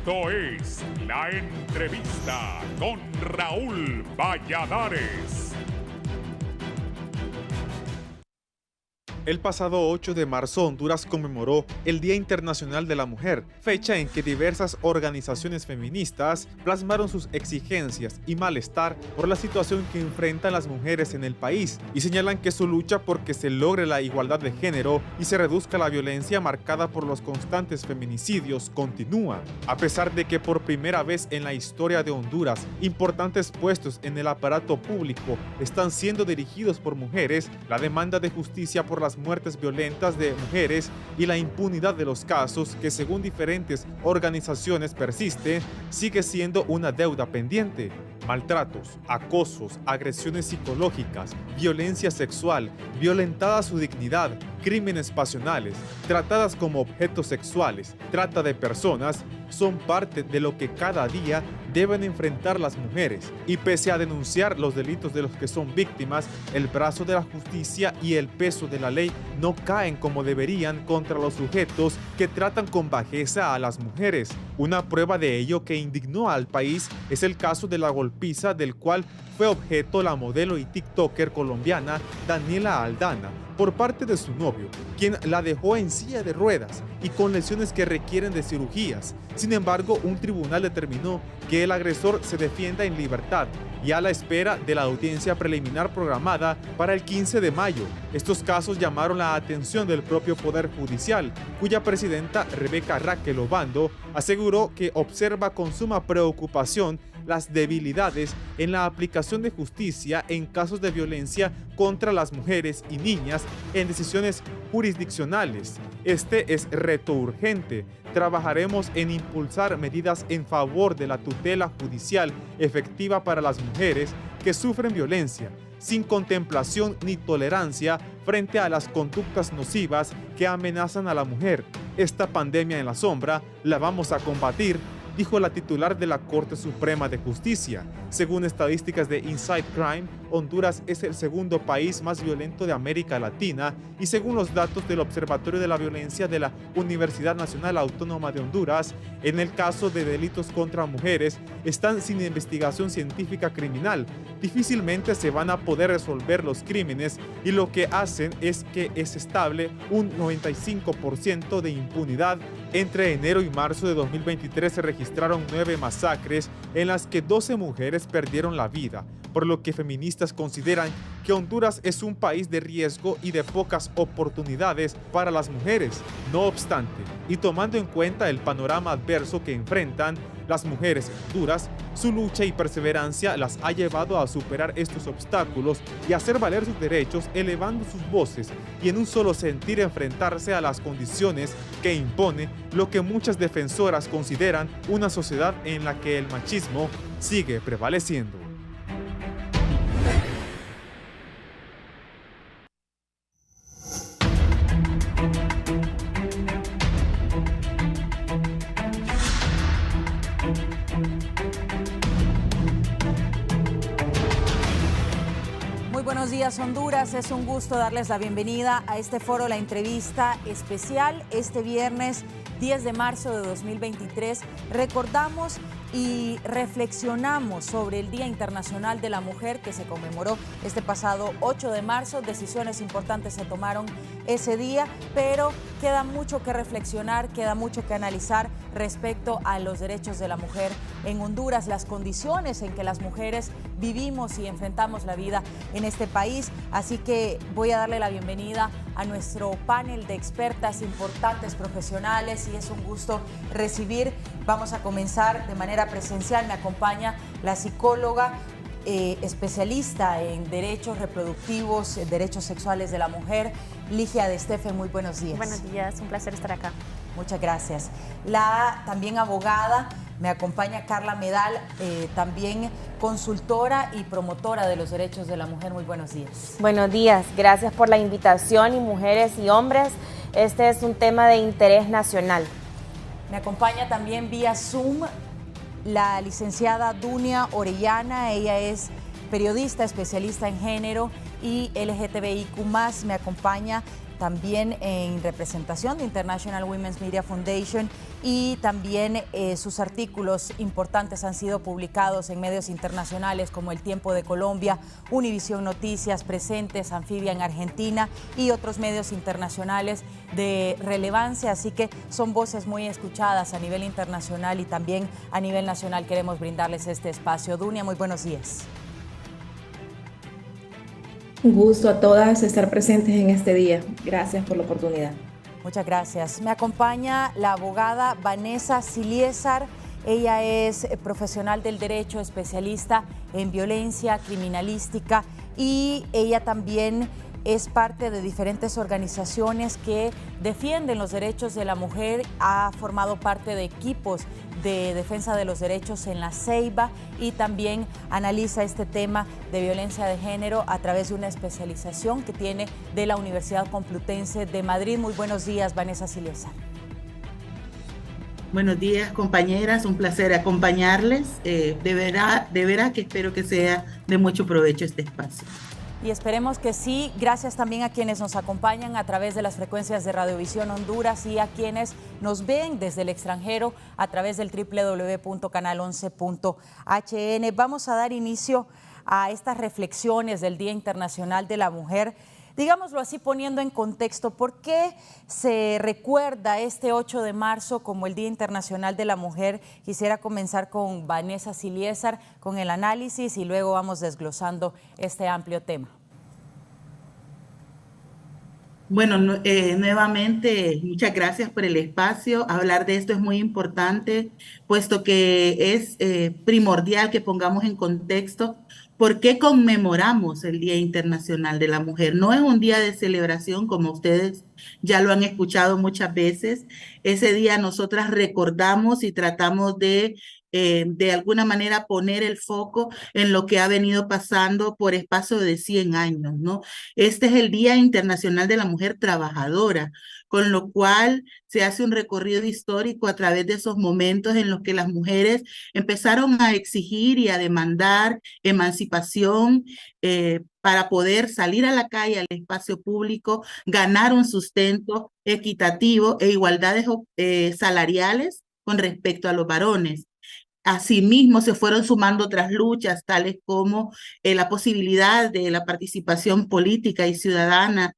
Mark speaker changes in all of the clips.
Speaker 1: Esto es La Entrevista con Raúl Valladares.
Speaker 2: El pasado 8 de marzo, Honduras conmemoró el Día Internacional de la Mujer, fecha en que diversas organizaciones feministas plasmaron sus exigencias y malestar por la situación que enfrentan las mujeres en el país y señalan que su lucha por que se logre la igualdad de género y se reduzca la violencia marcada por los constantes feminicidios continúa. A pesar de que por primera vez en la historia de Honduras, importantes puestos en el aparato público están siendo dirigidos por mujeres, la demanda de justicia por las muertes violentas de mujeres y la impunidad de los casos que según diferentes organizaciones persiste, sigue siendo una deuda pendiente. Maltratos, acosos, agresiones psicológicas, violencia sexual, violentada su dignidad, crímenes pasionales, tratadas como objetos sexuales, trata de personas, son parte de lo que cada día deben enfrentar las mujeres. Y pese a denunciar los delitos de los que son víctimas, el brazo de la justicia y el peso de la ley no caen como deberían contra los sujetos que tratan con bajeza a las mujeres. Una prueba de ello que indignó al país es el caso de la golpiza del cual fue objeto la modelo y tiktoker colombiana Daniela Aldana por parte de su novio, quien la dejó en silla de ruedas y con lesiones que requieren de cirugías. Sin embargo, un tribunal determinó que el agresor se defienda en libertad y a la espera de la audiencia preliminar programada para el 15 de mayo. Estos casos llamaron la atención del propio Poder Judicial, cuya presidenta Rebeca Raquel Obando aseguró que observa con suma preocupación las debilidades en la aplicación de justicia en casos de violencia contra las mujeres y niñas en decisiones jurisdiccionales. Este es reto urgente. Trabajaremos en impulsar medidas en favor de la tutela judicial efectiva para las mujeres que sufren violencia, sin contemplación ni tolerancia frente a las conductas nocivas que amenazan a la mujer. Esta pandemia en la sombra la vamos a combatir, dijo la titular de la Corte Suprema de Justicia. Según estadísticas de Inside Crime, Honduras es el segundo país más violento de América Latina y según los datos del Observatorio de la Violencia de la Universidad Nacional Autónoma de Honduras, en el caso de delitos contra mujeres, están sin investigación científica criminal. Difícilmente se van a poder resolver los crímenes y lo que hacen es que es estable un 95% de impunidad. Entre enero y marzo de 2023 se registraron 9 masacres en las que 12 mujeres perdieron la vida, por lo que feministas consideran que Honduras es un país de riesgo y de pocas oportunidades para las mujeres. No obstante, y tomando en cuenta el panorama adverso que enfrentan las mujeres en Honduras, su lucha y perseverancia las ha llevado a superar estos obstáculos y hacer valer sus derechos, elevando sus voces y en un solo sentir enfrentarse a las condiciones que impone lo que muchas defensoras consideran una sociedad en la que el machismo sigue prevaleciendo.
Speaker 3: Buenos días, Honduras. Es un gusto darles la bienvenida a este foro, la entrevista especial. Este viernes 10 de marzo de 2023 recordamos y reflexionamos sobre el Día Internacional de la Mujer que se conmemoró este pasado 8 de marzo. Decisiones importantes se tomaron ese día, pero queda mucho que reflexionar, queda mucho que analizar respecto a los derechos de la mujer en Honduras, las condiciones en que las mujeres vivimos y enfrentamos la vida en este país. Así que voy a darle la bienvenida a nuestro panel de expertas importantes, profesionales, y es un gusto recibir. Vamos a comenzar de manera presencial. Me acompaña la psicóloga especialista en derechos reproductivos, derechos sexuales de la mujer, Ligia de Estefe. Muy buenos días.
Speaker 4: Buenos días, un placer estar acá.
Speaker 3: Muchas gracias. La también abogada, me acompaña Carla Medal, también consultora y promotora de los derechos de la mujer. Muy buenos días.
Speaker 4: Buenos días, gracias por la invitación. Y mujeres y hombres, este es un tema de interés nacional.
Speaker 3: Me acompaña también vía Zoom la licenciada Dunia Orellana. Ella es periodista, especialista en género y LGTBIQ+. Me acompaña también en representación de International Women's Media Foundation, y también sus artículos importantes han sido publicados en medios internacionales como El Tiempo de Colombia, Univisión Noticias, Presentes, Anfibia en Argentina y otros medios internacionales de relevancia, así que son voces muy escuchadas a nivel internacional y también a nivel nacional. Queremos brindarles este espacio. Dunia, muy buenos días.
Speaker 5: Un gusto a todas estar presentes en este día. Gracias por la oportunidad.
Speaker 3: Muchas gracias. Me acompaña la abogada Vanessa Siliesar. Ella es profesional del derecho, especialista en violencia criminalística, y ella también es parte de diferentes organizaciones que defienden los derechos de la mujer. Ha formado parte de equipos de defensa de los derechos en la Ceiba y también analiza este tema de violencia de género a través de una especialización que tiene de la Universidad Complutense de Madrid. Muy buenos días, Vanessa Siliesar.
Speaker 6: Buenos días, compañeras, un placer acompañarles. De verdad que espero que sea de mucho provecho este espacio.
Speaker 3: Y esperemos que sí. Gracias también a quienes nos acompañan a través de las frecuencias de Radiovisión Honduras y a quienes nos ven desde el extranjero a través del www.canal11.hn. Vamos a dar inicio a estas reflexiones del Día Internacional de la Mujer. Digámoslo así, poniendo en contexto, ¿por qué se recuerda este 8 de marzo como el Día Internacional de la Mujer? Quisiera comenzar con Vanessa Siliesar con el análisis y luego vamos desglosando este amplio tema.
Speaker 6: Bueno, nuevamente, muchas gracias por el espacio. Hablar de esto es muy importante, puesto que es primordial que pongamos en contexto por qué conmemoramos el Día Internacional de la Mujer. No es un día de celebración, como ustedes ya lo han escuchado muchas veces. Ese día nosotras recordamos y tratamos de alguna manera poner el foco en lo que ha venido pasando por espacio de 100 años, ¿no? Este es el Día Internacional de la Mujer Trabajadora, con lo cual se hace un recorrido histórico a través de esos momentos en los que las mujeres empezaron a exigir y a demandar emancipación para poder salir a la calle, al espacio público, ganar un sustento equitativo e igualdades salariales con respecto a los varones. Asimismo, se fueron sumando otras luchas, tales como la posibilidad de la participación política y ciudadana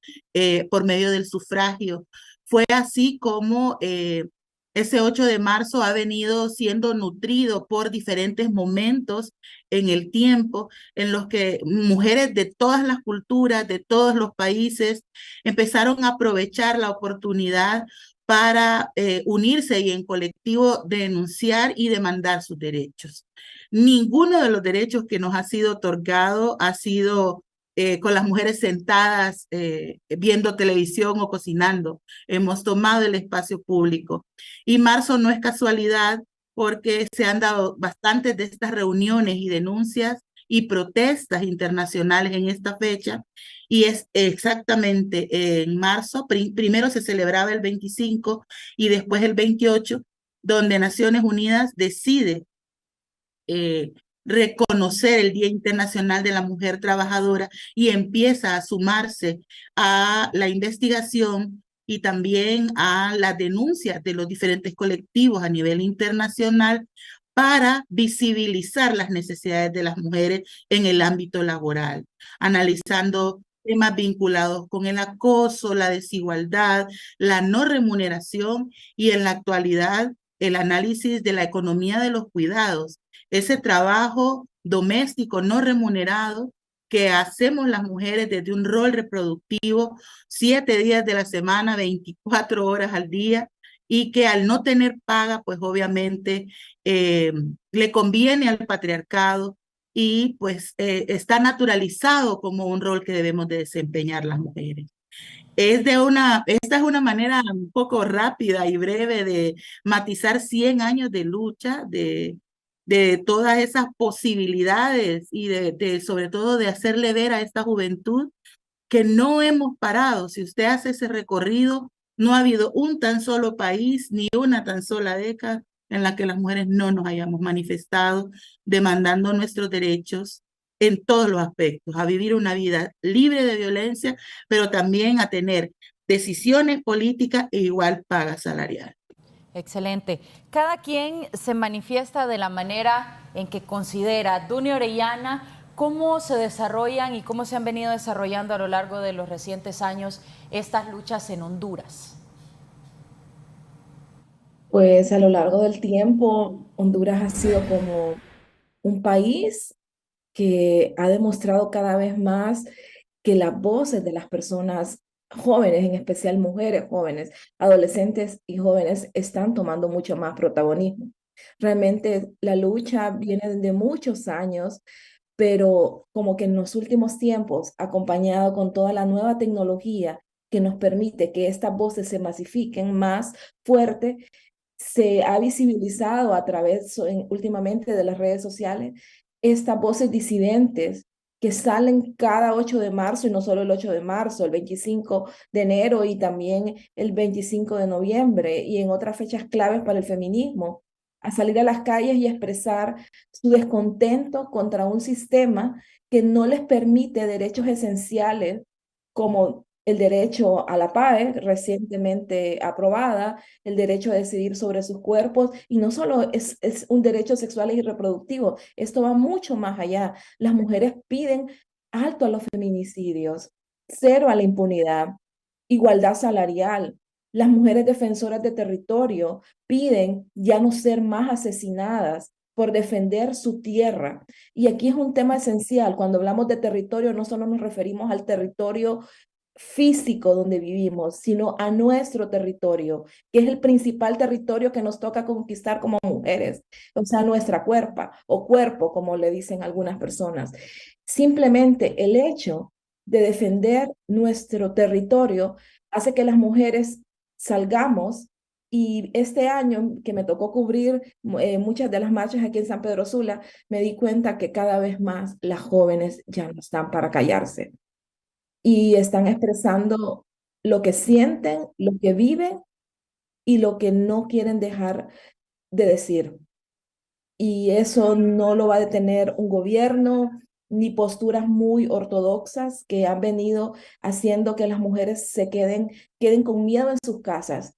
Speaker 6: por medio del sufragio. Fue así como ese 8 de marzo ha venido siendo nutrido por diferentes momentos en el tiempo en los que mujeres de todas las culturas, de todos los países, empezaron a aprovechar la oportunidad para unirse y en colectivo denunciar y demandar sus derechos. Ninguno de los derechos que nos ha sido otorgado ha sido con las mujeres sentadas viendo televisión o cocinando. Hemos tomado el espacio público. Y marzo no es casualidad, porque se han dado bastantes de estas reuniones y denuncias y protestas internacionales en esta fecha, y es exactamente en marzo. Primero se celebraba el 25 y después el 28, donde Naciones Unidas decide reconocer el Día Internacional de la Mujer Trabajadora y empieza a sumarse a la investigación y también a las denuncias de los diferentes colectivos a nivel internacional para visibilizar las necesidades de las mujeres en el ámbito laboral, analizando temas vinculados con el acoso, la desigualdad, la no remuneración y en la actualidad el análisis de la economía de los cuidados, ese trabajo doméstico no remunerado que hacemos las mujeres desde un rol reproductivo 7 días de la semana, 24 horas al día, y que al no tener paga, pues obviamente le conviene al patriarcado y pues está naturalizado como un rol que debemos de desempeñar las mujeres. Esta es una manera un poco rápida y breve de matizar 100 años de lucha, de todas esas posibilidades y sobre todo de hacerle ver a esta juventud que no hemos parado. Si usted hace ese recorrido, no ha habido un tan solo país ni una tan sola década en la que las mujeres no nos hayamos manifestado demandando nuestros derechos en todos los aspectos, a vivir una vida libre de violencia, pero también a tener decisiones políticas e igual paga salarial.
Speaker 3: Excelente. Cada quien se manifiesta de la manera en que considera. Dunia Orellana, ¿cómo se desarrollan y cómo se han venido desarrollando a lo largo de los recientes años estas luchas en Honduras?
Speaker 5: Pues a lo largo del tiempo, Honduras ha sido como un país que ha demostrado cada vez más que las voces de las personas jóvenes, en especial mujeres jóvenes, adolescentes y jóvenes, están tomando mucho más protagonismo. Realmente la lucha viene de muchos años, pero como que en los últimos tiempos, acompañado con toda la nueva tecnología que nos permite que estas voces se masifiquen más fuerte, se ha visibilizado a través últimamente de las redes sociales estas voces disidentes que salen cada 8 de marzo, y no solo el 8 de marzo, el 25 de enero y también el 25 de noviembre y en otras fechas claves para el feminismo, a salir a las calles y expresar su descontento contra un sistema que no les permite derechos esenciales como el derecho a la PAE, recientemente aprobada, el derecho a decidir sobre sus cuerpos, y no solo es un derecho sexual y reproductivo, esto va mucho más allá. Las mujeres piden alto a los feminicidios, cero a la impunidad, igualdad salarial. Las mujeres defensoras de territorio piden ya no ser más asesinadas por defender su tierra. Y aquí es un tema esencial. Cuando hablamos de territorio, no solo nos referimos al territorio físico donde vivimos, sino a nuestro territorio, que es el principal territorio que nos toca conquistar como mujeres, o sea, nuestra cuerpa o cuerpo, como le dicen algunas personas. Simplemente el hecho de defender nuestro territorio hace que las mujeres salgamos. Y este año que me tocó cubrir muchas de las marchas aquí en San Pedro Sula, me di cuenta que cada vez más las jóvenes ya no están para callarse y están expresando lo que sienten, lo que viven y lo que no quieren dejar de decir. Y eso no lo va a detener un gobierno ni posturas muy ortodoxas que han venido haciendo que las mujeres queden con miedo en sus casas.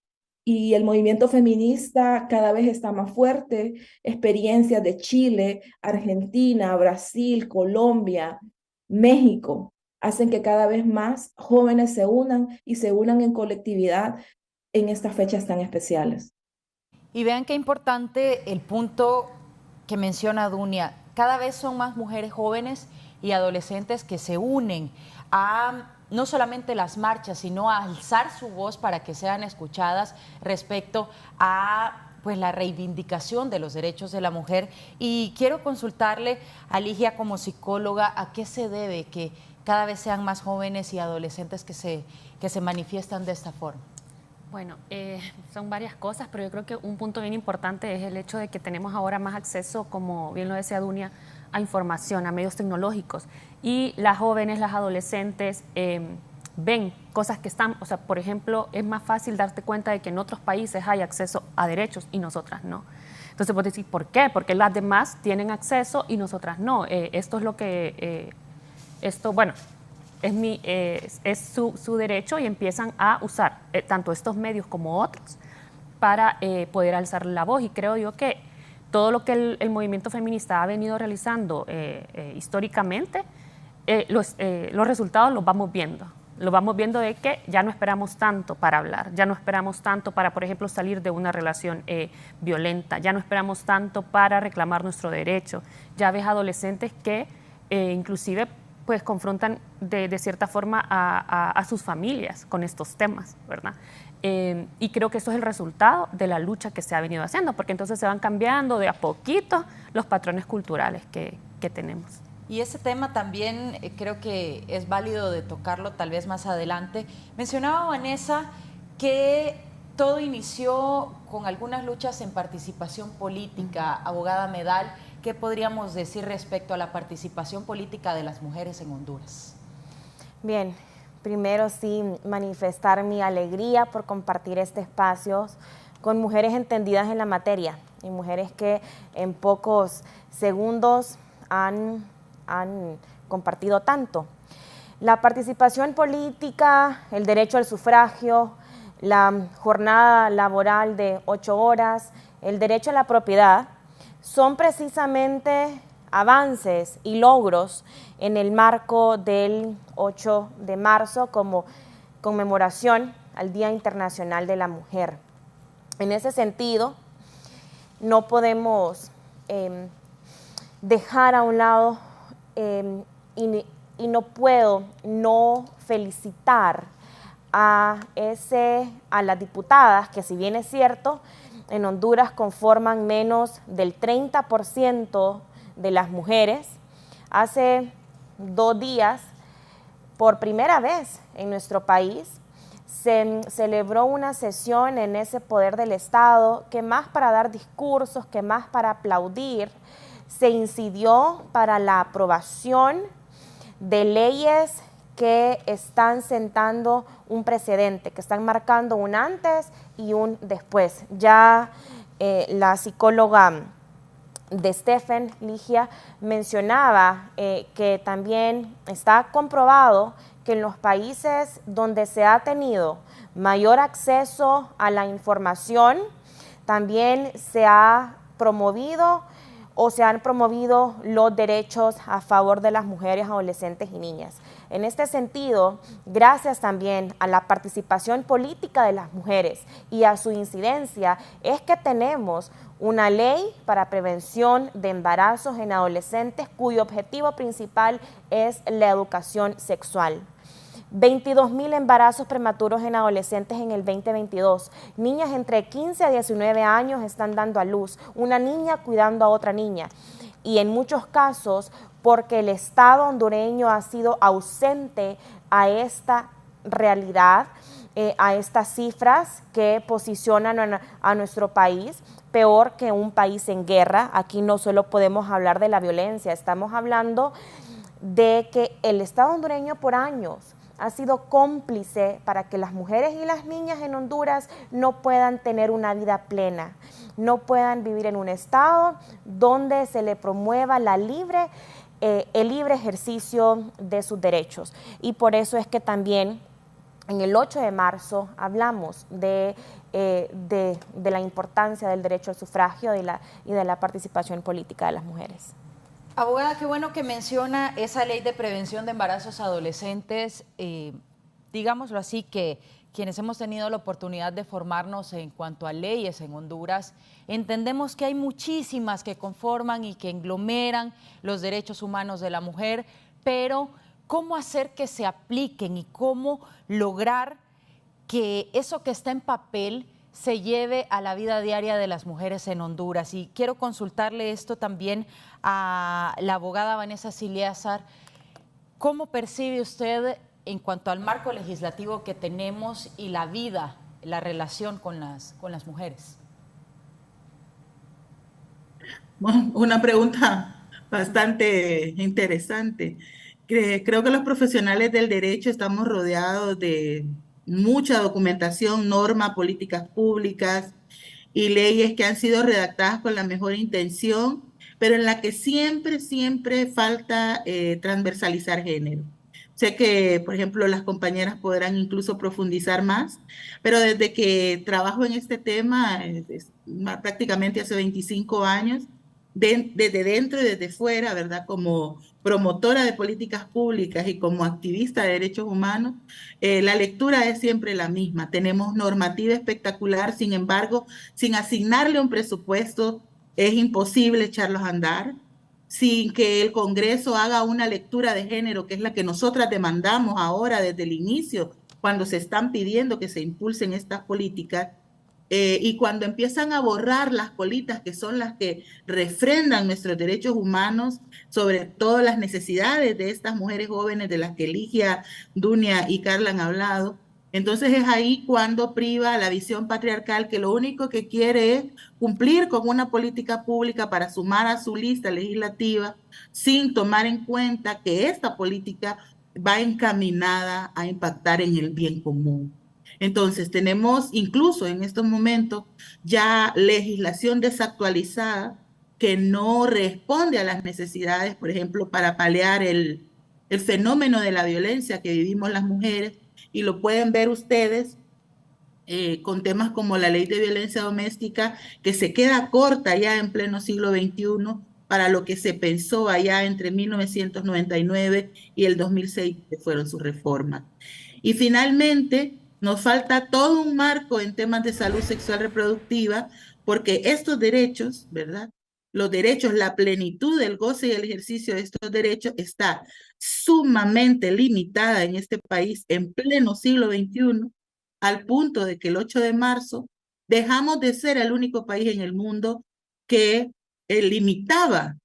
Speaker 5: Y el movimiento feminista cada vez está más fuerte. Experiencias de Chile, Argentina, Brasil, Colombia, México hacen que cada vez más jóvenes se unan y se unan en colectividad en estas fechas tan especiales.
Speaker 3: Y vean qué importante el punto que menciona Dunia. Cada vez son más mujeres jóvenes y adolescentes que se unen a no solamente las marchas, sino a alzar su voz para que sean escuchadas respecto a pues la reivindicación de los derechos de la mujer. Y quiero consultarle a Ligia como psicóloga, ¿a qué se debe que cada vez sean más jóvenes y adolescentes que se manifiestan de esta forma?
Speaker 7: Bueno, son varias cosas, pero yo creo que un punto bien importante es el hecho de que tenemos ahora más acceso, como bien lo decía Dunia, a información, a medios tecnológicos. Y las jóvenes, las adolescentes ven cosas que están, o sea, por ejemplo, es más fácil darte cuenta de que en otros países hay acceso a derechos y nosotras no. Entonces, puedes decir, ¿por qué? Porque las demás tienen acceso y nosotras no. Esto es lo que, bueno, es su derecho y empiezan a usar tanto estos medios como otros para poder alzar la voz. Y creo yo que todo lo que el movimiento feminista ha venido realizando históricamente, los resultados los vamos viendo. Lo vamos viendo de que ya no esperamos tanto para hablar, ya no esperamos tanto para, por ejemplo, salir de una relación violenta, ya no esperamos tanto para reclamar nuestro derecho. Ya ves adolescentes que inclusive pues confrontan de cierta forma a sus familias con estos temas, ¿verdad? Y creo que eso es el resultado de la lucha que se ha venido haciendo, porque entonces se van cambiando de a poquito los patrones culturales que tenemos.
Speaker 3: Y ese tema también creo que es válido de tocarlo tal vez más adelante. Mencionaba Vanessa que todo inició con algunas luchas en participación política. Abogada Medal, ¿qué podríamos decir respecto a la participación política de las mujeres en Honduras?
Speaker 4: Bien, primero sí manifestar mi alegría por compartir este espacio con mujeres entendidas en la materia y mujeres que en pocos segundos han compartido tanto. La participación política, el derecho al sufragio, la jornada laboral de 8 horas, el derecho a la propiedad, son precisamente avances y logros en el marco del 8 de marzo como conmemoración al Día Internacional de la Mujer. En ese sentido, no podemos dejar a un lado y no puedo no felicitar a las diputadas que, si bien es cierto, en Honduras conforman menos del 30% de las mujeres. Hace 2 días, por primera vez en nuestro país, se celebró una sesión en ese poder del Estado que, más para dar discursos, que más para aplaudir, se incidió para la aprobación de leyes que están sentando un precedente, que están marcando un antes y un después. Ya la psicóloga de Stephen, Ligia, mencionaba que también está comprobado que en los países donde se ha tenido mayor acceso a la información, también se ha promovido o se han promovido los derechos a favor de las mujeres, adolescentes y niñas. En este sentido, gracias también a la participación política de las mujeres y a su incidencia, es que tenemos una ley para prevención de embarazos en adolescentes cuyo objetivo principal es la educación sexual. 22,000 embarazos prematuros en adolescentes en el 2022. Niñas entre 15 a 19 años están dando a luz, una niña cuidando a otra niña. Y en muchos casos, porque el Estado hondureño ha sido ausente a esta realidad, a estas cifras que posicionan a nuestro país peor que un país en guerra. Aquí no solo podemos hablar de la violencia, estamos hablando de que el Estado hondureño por años ha sido cómplice para que las mujeres y las niñas en Honduras no puedan tener una vida plena, no puedan vivir en un estado donde se le promueva el libre ejercicio de sus derechos. Y por eso es que también en el 8 de marzo hablamos de la importancia del derecho al sufragio y de la participación política de las mujeres.
Speaker 8: Abogada, qué bueno que menciona esa ley de prevención de embarazos adolescentes. Digámoslo así, que quienes hemos tenido la oportunidad de formarnos en cuanto a leyes en Honduras, entendemos que hay muchísimas que conforman y que englomeran los derechos humanos de la mujer, pero ¿cómo hacer que se apliquen y cómo lograr que eso que está en papel se lleve a la vida diaria de las mujeres en Honduras? Y quiero consultarle esto también a la abogada Vanessa Siliazar. ¿Cómo percibe usted en cuanto al marco legislativo que tenemos y la vida, la relación con las mujeres?
Speaker 6: Bueno, una pregunta bastante interesante. Creo que los profesionales del derecho estamos rodeados de mucha documentación, norma, políticas públicas y leyes que han sido redactadas con la mejor intención, pero en la que siempre falta transversalizar género. Sé que, por ejemplo, las compañeras podrán incluso profundizar más, pero desde que trabajo en este tema, prácticamente hace 25 años, desde dentro y desde fuera, ¿verdad? Como promotora de políticas públicas y como activista de derechos humanos, la lectura es siempre la misma. Tenemos normativa espectacular, sin embargo, sin asignarle un presupuesto, es imposible echarlos a andar. Sin que el Congreso haga una lectura de género, que es la que nosotras demandamos ahora desde el inicio, cuando se están pidiendo que se impulsen estas políticas, y cuando empiezan a borrar las colitas que son las que refrendan nuestros derechos humanos, sobre todo las necesidades de estas mujeres jóvenes de las que Ligia, Dunia y Carla han hablado. Entonces es ahí cuando priva la visión patriarcal, que lo único que quiere es cumplir con una política pública para sumar a su lista legislativa, sin tomar en cuenta que esta política va encaminada a impactar en el bien común. Entonces tenemos incluso en estos momentos ya legislación desactualizada que no responde a las necesidades, por ejemplo, para paliar el el fenómeno de la violencia que vivimos las mujeres, y lo pueden ver ustedes con temas como la ley de violencia doméstica, que se queda corta ya en pleno siglo XXI para lo que se pensó allá entre 1999 y el 2006, que fueron sus reformas. Y finalmente, nos falta todo un marco en temas de salud sexual reproductiva, porque estos derechos, ¿verdad? Los derechos, la plenitud del goce y el ejercicio de estos derechos está sumamente limitada en este país en pleno siglo XXI, al punto de que el 8 de marzo dejamos de ser el único país en el mundo que limitaba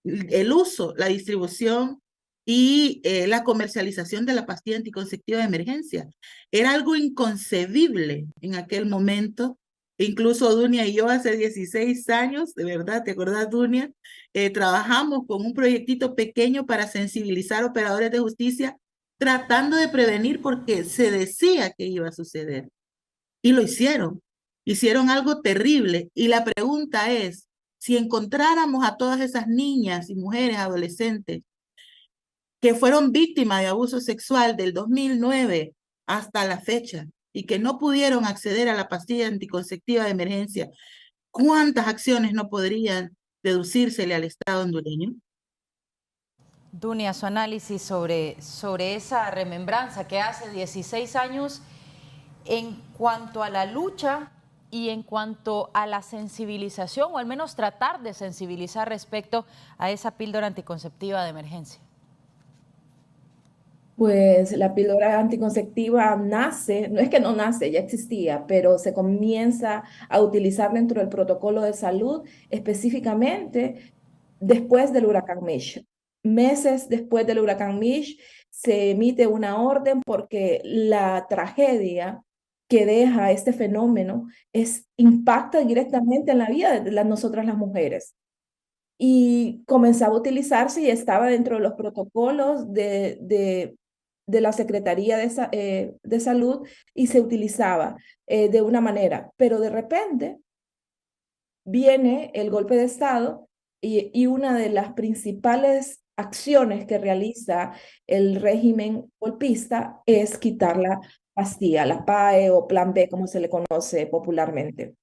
Speaker 6: el uso, la distribución y la comercialización de la pastilla anticonceptiva de emergencia. Era algo inconcebible en aquel momento. Incluso Dunia y yo hace 16 años, de verdad, ¿te acordás, Dunia? Trabajamos con un proyectito pequeño para sensibilizar operadores de justicia, tratando de prevenir porque se decía que iba a suceder. Y lo hicieron. Hicieron algo terrible. Y la pregunta es, si encontráramos a todas esas niñas y mujeres adolescentes que fueron víctimas de abuso sexual del 2009 hasta la fecha y que no pudieron acceder a la pastilla anticonceptiva de emergencia, ¿cuántas acciones no podrían deducírsele al Estado hondureño?
Speaker 8: Dunia, su análisis sobre esa remembranza que hace 16 años en cuanto a la lucha y en cuanto a la sensibilización, o al menos tratar de sensibilizar respecto a esa píldora anticonceptiva de emergencia.
Speaker 5: Pues la píldora anticonceptiva nace, no es que no nace, ya existía, pero se comienza a utilizar dentro del protocolo de salud específicamente después del huracán Mitch. Meses después del huracán Mitch se emite una orden porque la tragedia que deja este fenómeno impacta directamente en la vida de nosotras las mujeres. Y comenzaba a utilizarse y estaba dentro de los protocolos de la Secretaría de Salud, y se utilizaba de una manera, pero de repente viene el golpe de Estado y una de las principales acciones que realiza el régimen golpista es quitar la pastilla, la PAE o Plan B, como se le conoce popularmente,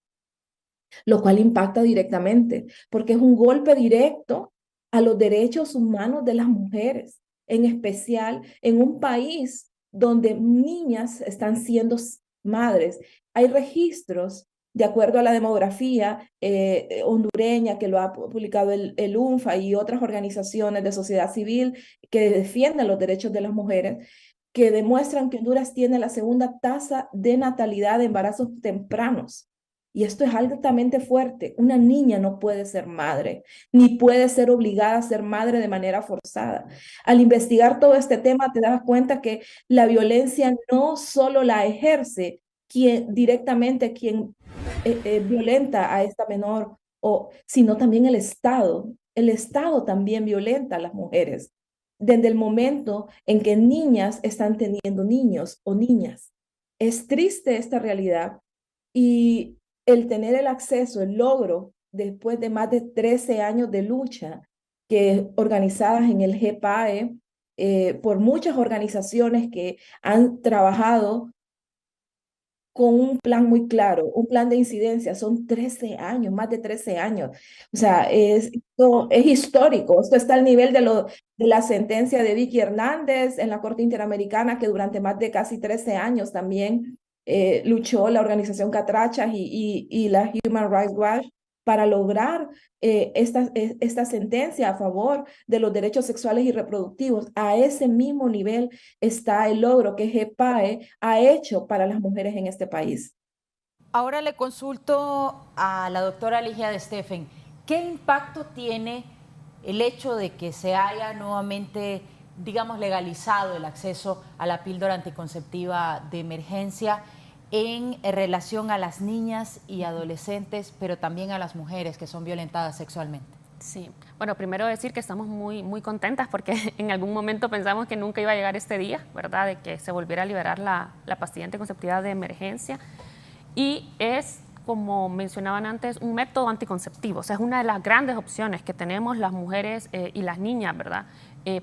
Speaker 5: lo cual impacta directamente, porque es un golpe directo a los derechos humanos de las mujeres, en especial en un país donde niñas están siendo madres. Hay registros, de acuerdo a la demografía hondureña, que lo ha publicado el UNFA y otras organizaciones de sociedad civil que defienden los derechos de las mujeres, que demuestran que Honduras tiene la segunda tasa de natalidad de embarazos tempranos. Y esto es altamente fuerte. Una niña no puede ser madre, ni puede ser obligada a ser madre de manera forzada. Al investigar todo este tema, te das cuenta que la violencia no solo la ejerce directamente quien violenta a esta menor, sino también el Estado. El Estado también violenta a las mujeres desde el momento en que niñas están teniendo niños o niñas. Es triste esta realidad, y el tener el acceso, el logro, después de más de 13 años de lucha, que organizadas en el GPAE, por muchas organizaciones que han trabajado con un plan muy claro, un plan de incidencia. Son 13 años, más de 13 años. O sea, esto es histórico. Esto está al nivel de la sentencia de Vicky Hernández en la Corte Interamericana, que durante más de casi 13 años también luchó la organización Catrachas y la Human Rights Watch para lograr esta sentencia a favor de los derechos sexuales y reproductivos. A ese mismo nivel está el logro que GPAE ha hecho para las mujeres en este país.
Speaker 8: Ahora le consulto a la doctora Ligia de Stephen, ¿qué impacto tiene el hecho de que se haya nuevamente, digamos, legalizado el acceso a la píldora anticonceptiva de emergencia en relación a las niñas y adolescentes, pero también a las mujeres que son violentadas sexualmente?
Speaker 7: Sí, bueno, primero decir que estamos muy contentas porque en algún momento pensamos que nunca iba a llegar este día, ¿verdad?, de que se volviera a liberar la pastilla anticonceptiva de emergencia. Y es como mencionaban antes, un método anticonceptivo. O sea, es una de las grandes opciones que tenemos las mujeres y las niñas, ¿verdad?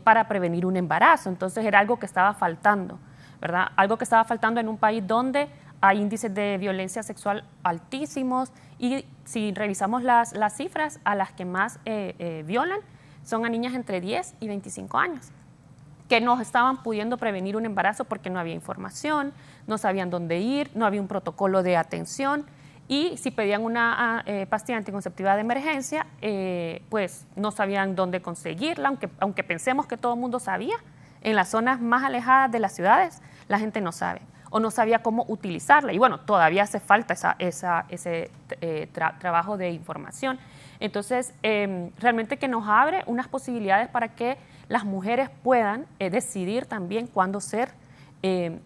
Speaker 7: Para prevenir un embarazo. Entonces era algo que estaba faltando, ¿verdad? Algo que estaba faltando en un país donde hay índices de violencia sexual altísimos, y si revisamos las cifras, a las que más violan son a niñas entre 10 y 25 años, que no estaban pudiendo prevenir un embarazo porque no había información, no sabían dónde ir, no había un protocolo de atención, y si pedían una pastilla anticonceptiva de emergencia, pues no sabían dónde conseguirla, aunque pensemos que todo el mundo sabía. En las zonas más alejadas de las ciudades, la gente no sabe o no sabía cómo utilizarla. Y bueno, todavía hace falta ese trabajo de información. Entonces, realmente que nos abre unas posibilidades para que las mujeres puedan decidir también cuándo ser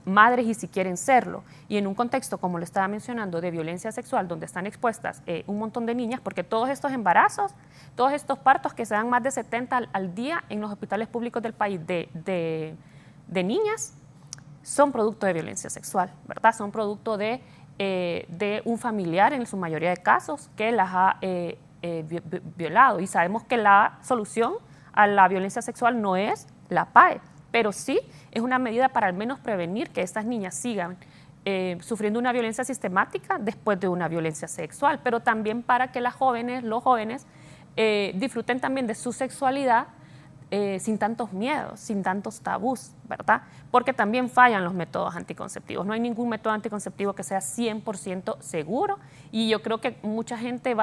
Speaker 7: madres y si quieren serlo. Y en un contexto, como lo estaba mencionando, de violencia sexual, donde están expuestas un montón de niñas, porque todos estos embarazos, todos estos partos que se dan más de 70 al día en los hospitales públicos del país de niñas, son producto de violencia sexual, ¿verdad? Son producto de un familiar, en su mayoría de casos, que las ha violado. Y sabemos que la solución a la violencia sexual no es la PAE, pero sí es una medida para al menos prevenir que estas niñas sigan sufriendo una violencia sistemática después de una violencia sexual, pero también para que los jóvenes disfruten también de su sexualidad sin tantos miedos, sin tantos tabús, ¿verdad? Porque también fallan los métodos anticonceptivos. No hay ningún método anticonceptivo que sea 100% seguro, y yo creo que mucha gente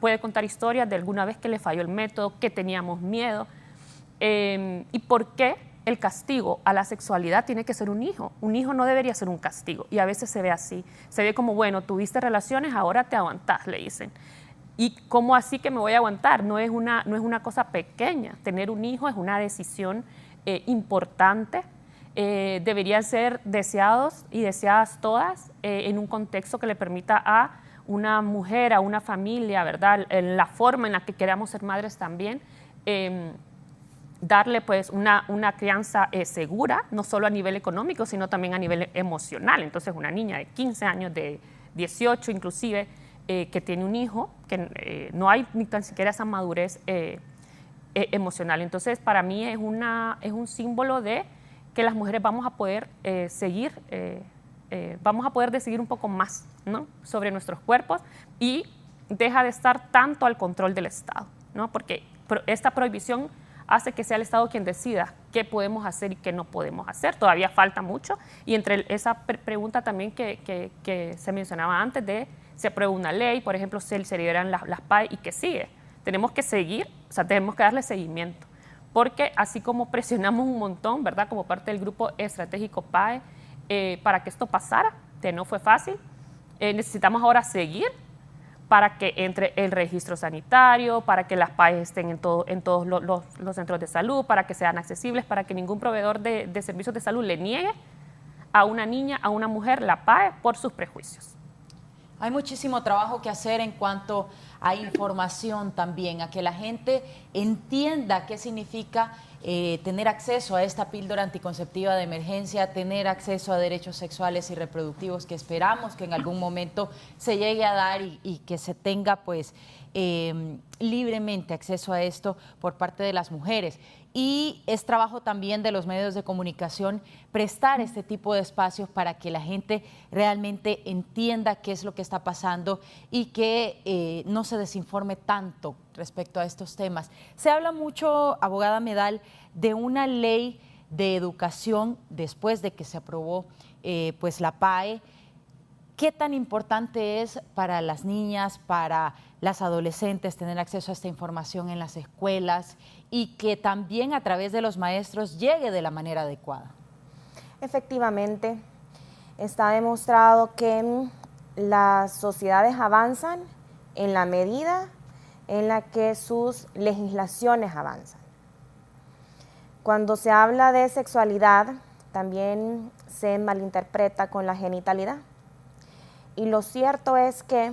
Speaker 7: puede contar historias de alguna vez que le falló el método, que teníamos miedo, y por qué el castigo a la sexualidad tiene que ser un hijo. Un hijo no debería ser un castigo, y a veces se ve así. Se ve como, bueno, tuviste relaciones, ahora te aguantás, le dicen. ¿Y cómo así que me voy a aguantar? No es una cosa pequeña. Tener un hijo es una decisión importante. Deberían ser deseados y deseadas todas en un contexto que le permita a una mujer, a una familia, ¿verdad? En la forma en la que queramos ser madres también, darle pues una crianza segura, no solo a nivel económico, sino también a nivel emocional. Entonces, una niña de 15 años, de 18 inclusive, que tiene un hijo, que no hay ni tan siquiera esa madurez emocional. Entonces, para mí es un símbolo de que las mujeres vamos a poder vamos a poder decidir un poco más, ¿no?, sobre nuestros cuerpos, y deja de estar tanto al control del Estado, ¿no? Porque esta prohibición hace que sea el Estado quien decida qué podemos hacer y qué no podemos hacer. Todavía falta mucho, y entre esa pregunta también que se mencionaba antes de se aprueba una ley, por ejemplo, se liberan las PAE, y ¿qué sigue? Tenemos que seguir, o sea, tenemos que darle seguimiento, porque así como presionamos un montón, ¿verdad?, como parte del grupo estratégico PAE, para que esto pasara, que no fue fácil, necesitamos ahora seguir para que entre el registro sanitario, para que las PAE estén en todos los centros de salud, para que sean accesibles, para que ningún proveedor de servicios de salud le niegue a una niña, a una mujer, la PAE por sus prejuicios.
Speaker 8: Hay muchísimo trabajo que hacer en cuanto a información también, a que la gente entienda qué significa tener acceso a esta píldora anticonceptiva de emergencia, tener acceso a derechos sexuales y reproductivos, que esperamos que en algún momento se llegue a dar y que se tenga pues libremente acceso a esto por parte de las mujeres. Y es trabajo también de los medios de comunicación prestar este tipo de espacios para que la gente realmente entienda qué es lo que está pasando y que no se desinforme tanto respecto a estos temas. Se habla mucho, abogada Medal, de una ley de educación después de que se aprobó pues la PAE. ¿Qué tan importante es para las niñas, para las adolescentes tener acceso a esta información en las escuelas y que también a través de los maestros llegue de la manera adecuada?
Speaker 4: Efectivamente, está demostrado que las sociedades avanzan en la medida en la que sus legislaciones avanzan. Cuando se habla de sexualidad, también se malinterpreta con la genitalidad. Y lo cierto es que,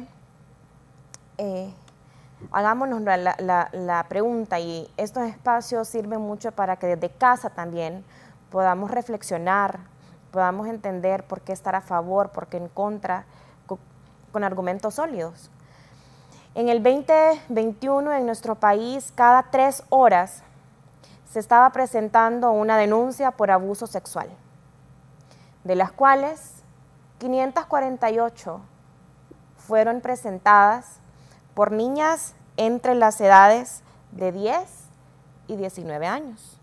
Speaker 4: hagámonos la pregunta, y estos espacios sirven mucho para que desde casa también podamos reflexionar, podamos entender por qué estar a favor, por qué en contra, con argumentos sólidos. En el 2021 en nuestro país, cada 3 horas se estaba presentando una denuncia por abuso sexual, de las cuales 548 fueron presentadas por niñas entre las edades de 10 y 19 años.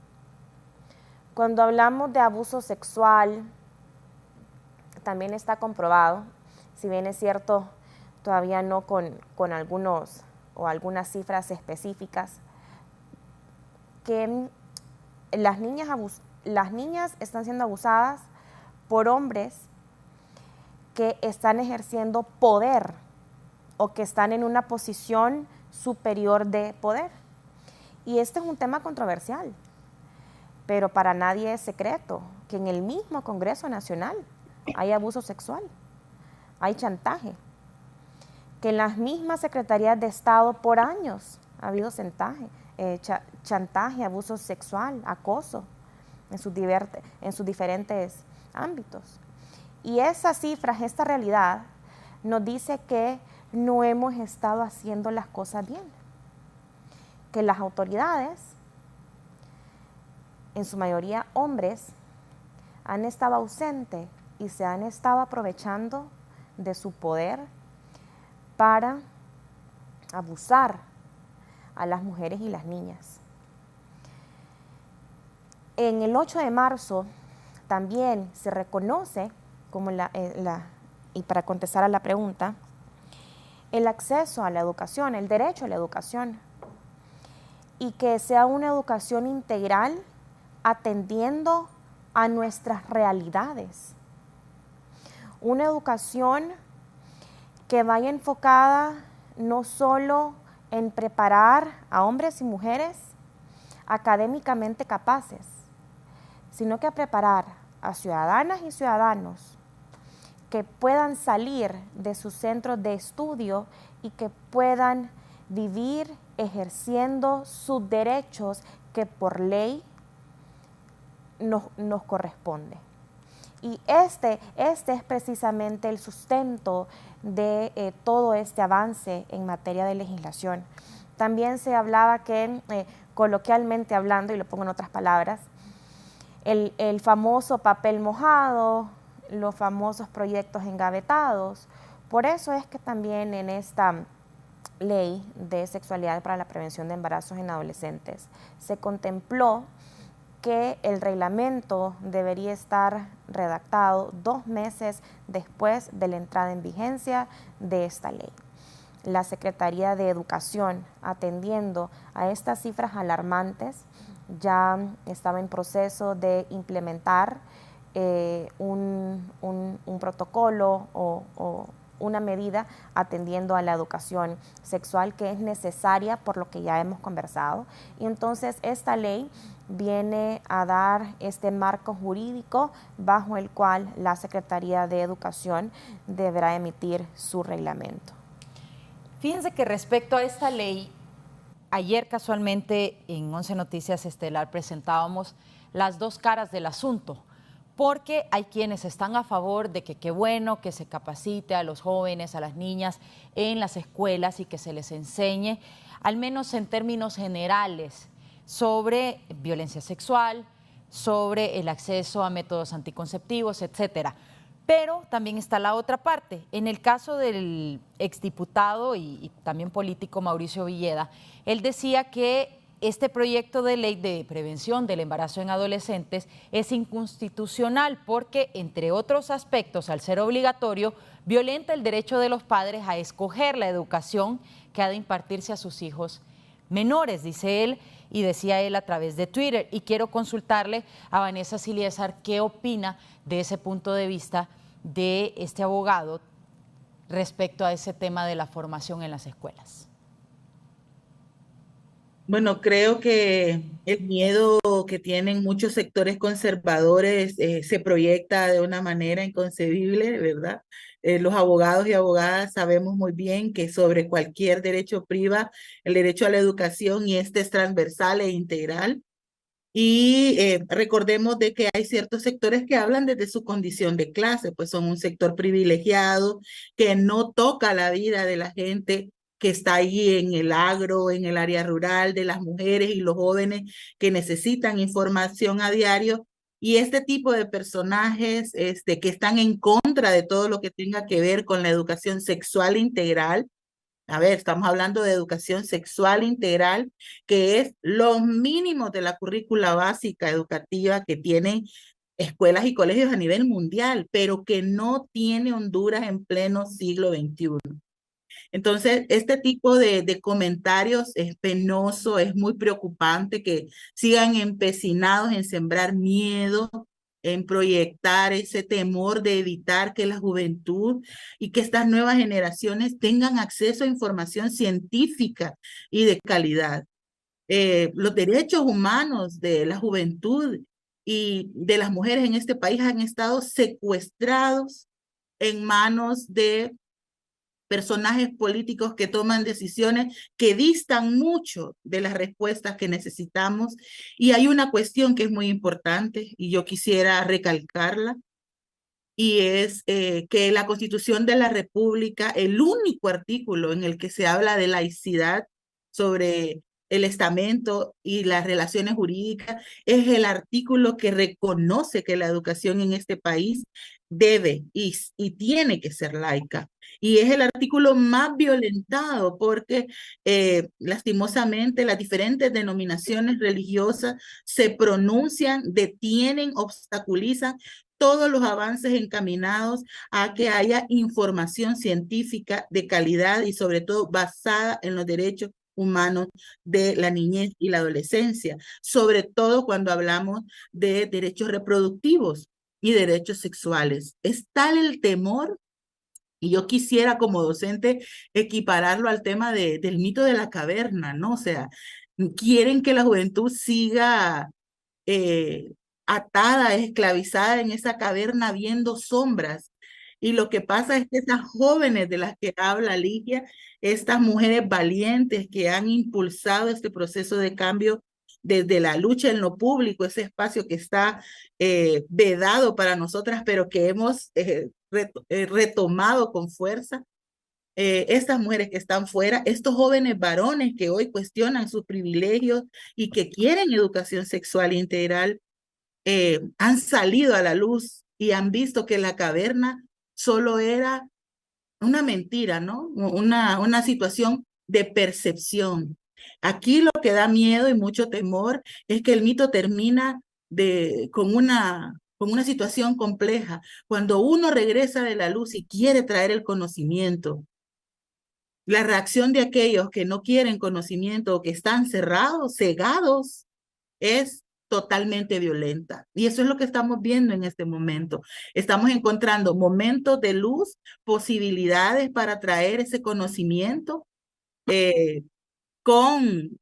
Speaker 4: Cuando hablamos de abuso sexual, también está comprobado, si bien es cierto, todavía no con algunos o algunas cifras específicas, que las niñas están siendo abusadas por hombres que están ejerciendo poder o que están en una posición superior de poder. Y este es un tema controversial, pero para nadie es secreto que en el mismo Congreso Nacional hay abuso sexual, hay chantaje, que en las mismas secretarías de Estado por años ha habido chantaje, abuso sexual, acoso en sus diferentes ámbitos. Y esas cifras, esta realidad, nos dice que no hemos estado haciendo las cosas bien, que las autoridades, en su mayoría hombres, han estado ausentes y se han estado aprovechando de su poder para abusar a las mujeres y las niñas. En el 8 de marzo también se reconoce como y para contestar a la pregunta, el acceso a la educación, el derecho a la educación, y que sea una educación integral atendiendo a nuestras realidades. Una educación que vaya enfocada no solo en preparar a hombres y mujeres académicamente capaces, sino que a preparar a ciudadanas y ciudadanos que puedan salir de sus centros de estudio y que puedan vivir ejerciendo sus derechos que por ley nos corresponde. Y este es precisamente el sustento de todo este avance en materia de legislación. También se hablaba que, coloquialmente hablando, y lo pongo en otras palabras, el famoso papel mojado, los famosos proyectos engavetados. Por eso es que también en esta ley de sexualidad para la prevención de embarazos en adolescentes se contempló que el reglamento debería estar redactado 2 meses después de la entrada en vigencia de esta ley. La Secretaría de Educación, atendiendo a estas cifras alarmantes, ya estaba en proceso de implementar un protocolo o una medida atendiendo a la educación sexual que es necesaria por lo que ya hemos conversado. Y entonces esta ley viene a dar este marco jurídico bajo el cual la Secretaría de Educación deberá emitir su reglamento.
Speaker 8: Fíjense que respecto a esta ley, ayer casualmente en 11 Noticias Estelar presentábamos las 2 caras del asunto, porque hay quienes están a favor de que qué bueno que se capacite a los jóvenes, a las niñas en las escuelas y que se les enseñe, al menos en términos generales, sobre violencia sexual, sobre el acceso a métodos anticonceptivos, etcétera. Pero también está la otra parte. En el caso del exdiputado y también político Mauricio Villeda, él decía que este proyecto de ley de prevención del embarazo en adolescentes es inconstitucional porque, entre otros aspectos, al ser obligatorio, violenta el derecho de los padres a escoger la educación que ha de impartirse a sus hijos menores, dice él, y decía él a través de Twitter. Y quiero consultarle a Vanessa Siliesar qué opina de ese punto de vista de este abogado respecto a ese tema de la formación en las escuelas.
Speaker 6: Bueno, creo que el miedo que tienen muchos sectores conservadores se proyecta de una manera inconcebible, ¿verdad? Los abogados y abogadas sabemos muy bien que sobre cualquier derecho priva el derecho a la educación, y este es transversal e integral. Y recordemos de que hay ciertos sectores que hablan desde su condición de clase, pues son un sector privilegiado que no toca la vida de la gente que está ahí en el agro, en el área rural, de las mujeres y los jóvenes que necesitan información a diario. Y este tipo de personajes que están en contra de todo lo que tenga que ver con la educación sexual integral. A ver, estamos hablando de educación sexual integral, que es los mínimos de la currícula básica educativa que tienen escuelas y colegios a nivel mundial, pero que no tiene Honduras en pleno siglo XXI. Entonces, este tipo de comentarios es penoso, es muy preocupante que sigan empecinados en sembrar miedo, en proyectar ese temor de evitar que la juventud y que estas nuevas generaciones tengan acceso a información científica y de calidad. Los derechos humanos de la juventud y de las mujeres en este país han estado secuestrados en manos de personajes políticos que toman decisiones que distan mucho de las respuestas que necesitamos. Y hay una cuestión que es muy importante y yo quisiera recalcarla, y es que la Constitución de la República, el único artículo en el que se habla de laicidad sobre el estamento y las relaciones jurídicas, es el artículo que reconoce que la educación en este país debe y tiene que ser laica. Y es el artículo más violentado porque lastimosamente las diferentes denominaciones religiosas se pronuncian, detienen, obstaculizan todos los avances encaminados a que haya información científica de calidad y sobre todo basada en los derechos humanos de la niñez y la adolescencia, sobre todo cuando hablamos de derechos reproductivos y derechos sexuales. Es tal el temor, y yo quisiera como docente equipararlo al tema del mito de la caverna, ¿no? O sea, quieren que la juventud siga atada, esclavizada en esa caverna viendo sombras. Y lo que pasa es que esas jóvenes de las que habla Ligia, estas mujeres valientes que han impulsado este proceso de cambio desde la lucha en lo público, ese espacio que está vedado para nosotras, pero que hemos retomado con fuerza. Estas mujeres que están fuera, estos jóvenes varones que hoy cuestionan sus privilegios y que quieren educación sexual integral, han salido a la luz y han visto que la caverna solo era una mentira, ¿no? Una situación de percepción. Aquí lo que da miedo y mucho temor es que el mito termina con una situación compleja. Cuando uno regresa de la luz y quiere traer el conocimiento, la reacción de aquellos que no quieren conocimiento o que están cerrados, cegados, es totalmente violenta. Y eso es lo que estamos viendo en este momento. Estamos encontrando momentos de luz, posibilidades para traer ese conocimiento con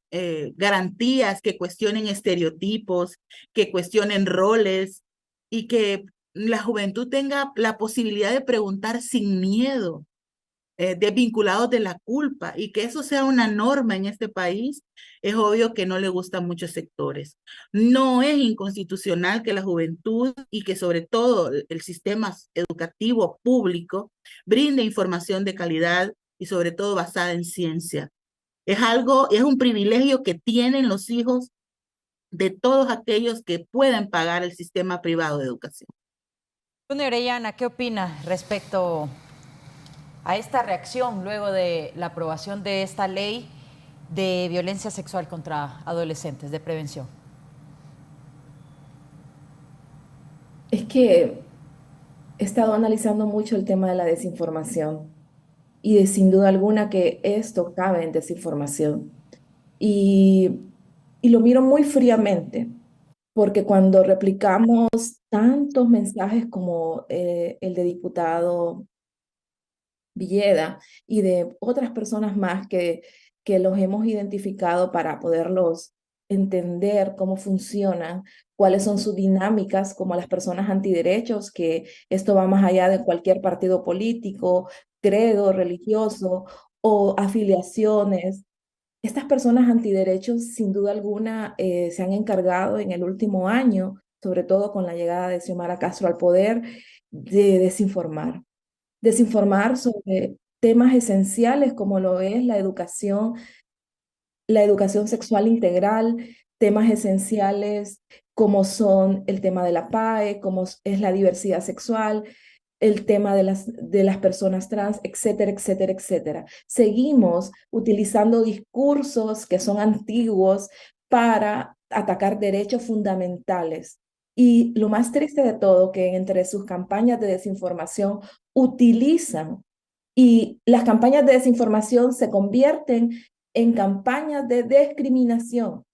Speaker 6: garantías que cuestionen estereotipos, que cuestionen roles y que la juventud tenga la posibilidad de preguntar sin miedo, desvinculados de la culpa, y que eso sea una norma en este país, es obvio que no le gusta a muchos sectores. No es inconstitucional que la juventud y que sobre todo el sistema educativo público brinde información de calidad y sobre todo basada en ciencia. Es un privilegio que tienen los hijos de todos aquellos que pueden pagar el sistema privado de educación.
Speaker 8: Orellana, ¿qué opina respecto a esta reacción luego de la aprobación de esta ley de violencia sexual contra adolescentes, de prevención?
Speaker 5: Es que he estado analizando mucho el tema de la desinformación y sin duda alguna que esto cabe en desinformación. Y lo miro muy fríamente, porque cuando replicamos tantos mensajes como el de diputado Villeda y de otras personas más que los hemos identificado para poderlos entender cómo funcionan, cuáles son sus dinámicas, como las personas antiderechos, que esto va más allá de cualquier partido político, credo religioso o afiliaciones. Estas personas antiderechos, sin duda alguna, se han encargado en el último año, sobre todo con la llegada de Xiomara Castro al poder, de desinformar. Desinformar sobre temas esenciales como lo es la educación sexual integral, temas esenciales como son el tema de la PAE, como es la diversidad sexual, el tema de las personas trans, etcétera, etcétera, etcétera. Seguimos utilizando discursos que son antiguos para atacar derechos fundamentales. Y lo más triste de todo, que entre sus campañas de desinformación utilizan, y las campañas de desinformación se convierten en campañas de discriminación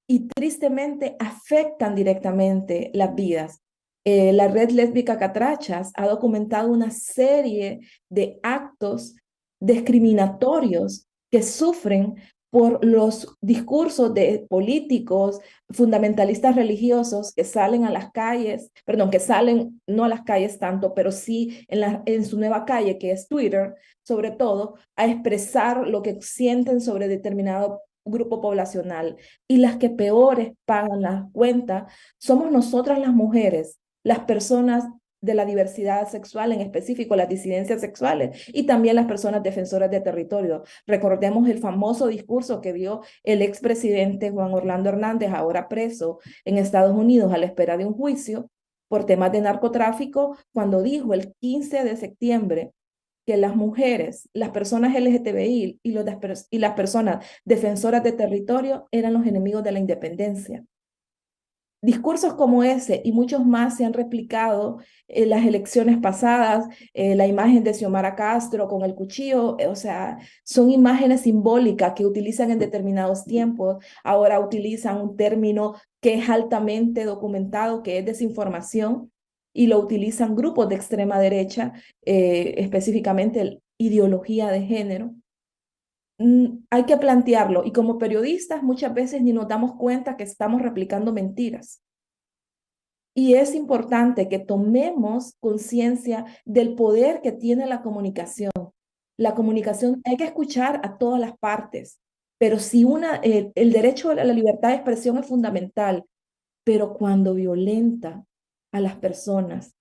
Speaker 5: y tristemente afectan directamente las vidas. La red lésbica Catrachas ha documentado una serie de actos discriminatorios que sufren por los discursos de políticos fundamentalistas religiosos que salen a las calles, perdón, que salen no a las calles tanto, pero sí en su nueva calle, que es Twitter, sobre todo, a expresar lo que sienten sobre determinado grupo poblacional. Y las que peores pagan la cuenta somos nosotras las mujeres, las personas de la diversidad sexual, en específico las disidencias sexuales, y también las personas defensoras de territorio. Recordemos el famoso discurso que dio el expresidente Juan Orlando Hernández, ahora preso en Estados Unidos a la espera de un juicio por temas de narcotráfico, cuando dijo el 15 de septiembre que las mujeres, las personas LGTBI y las personas defensoras de territorio eran los enemigos de la independencia. Discursos como ese y muchos más se han replicado en las elecciones pasadas, la imagen de Xiomara Castro con el cuchillo, o sea, son imágenes simbólicas que utilizan en determinados tiempos, ahora utilizan un término que es altamente documentado, que es desinformación, y lo utilizan grupos de extrema derecha, específicamente ideología de género. Hay que plantearlo y como periodistas muchas veces ni nos damos cuenta que estamos replicando mentiras. Y es importante que tomemos conciencia del poder que tiene la comunicación. La comunicación hay que escuchar a todas las partes, pero si el derecho a la libertad de expresión es fundamental, pero cuando violenta a las personas,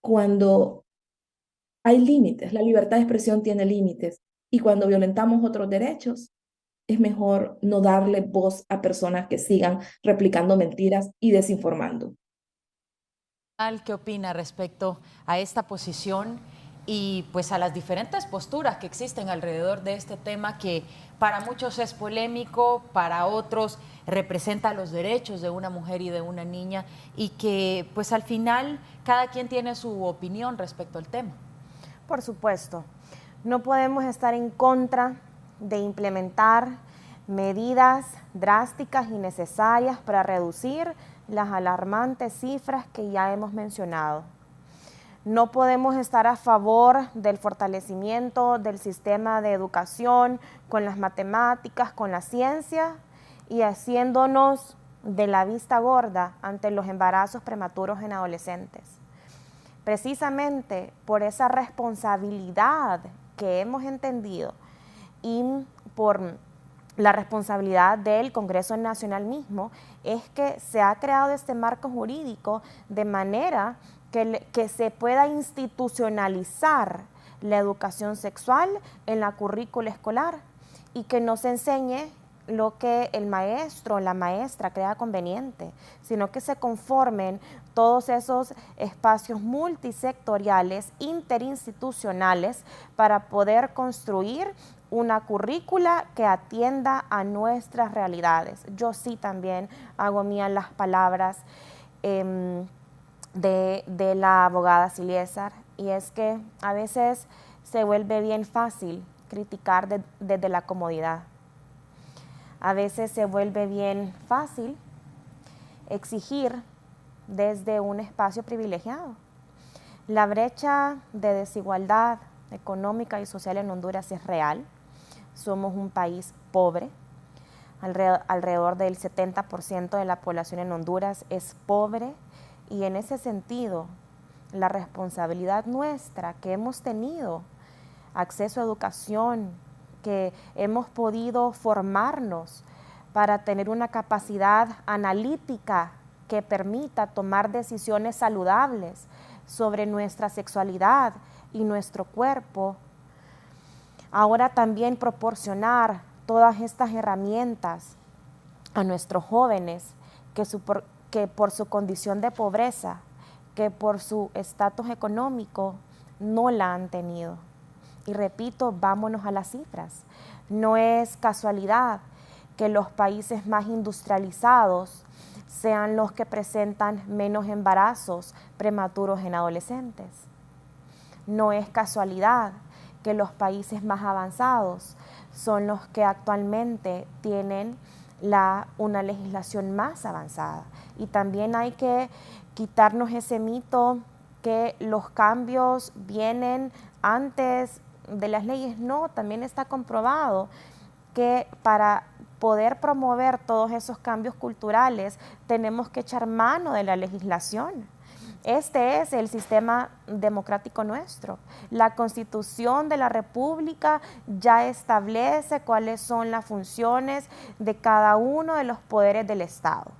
Speaker 5: cuando hay límites, la libertad de expresión tiene límites, y cuando violentamos otros derechos, es mejor no darle voz a personas que sigan replicando mentiras y desinformando.
Speaker 8: ¿Qué opina respecto a esta posición y pues a las diferentes posturas que existen alrededor de este tema que para muchos es polémico, para otros representa los derechos de una mujer y de una niña y que pues al final cada quien tiene su opinión respecto al tema?
Speaker 4: Por supuesto, no podemos estar en contra de implementar medidas drásticas y necesarias para reducir las alarmantes cifras que ya hemos mencionado. No podemos estar a favor del fortalecimiento del sistema de educación con las matemáticas, con la ciencia y haciéndonos de la vista gorda ante los embarazos prematuros en adolescentes. Precisamente por esa responsabilidad que hemos entendido y por la responsabilidad del Congreso Nacional mismo, es que se ha creado este marco jurídico de manera que se pueda institucionalizar la educación sexual en la currícula escolar y que no se enseñe lo que el maestro o la maestra crea conveniente, sino que se conformen todos esos espacios multisectoriales, interinstitucionales, para poder construir una currícula que atienda a nuestras realidades. Yo sí también hago mías las palabras de la abogada Ciliézar, y es que a veces se vuelve bien fácil criticar desde la comodidad. A veces se vuelve bien fácil exigir desde un espacio privilegiado. La brecha de desigualdad económica y social en Honduras es real. Somos un país pobre. Alrededor del 70% de la población en Honduras es pobre, y en ese sentido, la responsabilidad nuestra que hemos tenido acceso a educación que hemos podido formarnos para tener una capacidad analítica que permita tomar decisiones saludables sobre nuestra sexualidad y nuestro cuerpo. Ahora también proporcionar todas estas herramientas a nuestros jóvenes que por su condición de pobreza, que por su estatus económico no la han tenido. Y repito, vámonos a las cifras. No es casualidad que los países más industrializados sean los que presentan menos embarazos prematuros en adolescentes. No es casualidad que los países más avanzados son los que actualmente tienen una legislación más avanzada. Y también hay que quitarnos ese mito que los cambios vienen antes de las leyes. No, también está comprobado que para poder promover todos esos cambios culturales tenemos que echar mano de la legislación. Este es el sistema democrático nuestro. La Constitución de la República ya establece cuáles son las funciones de cada uno de los poderes del Estado.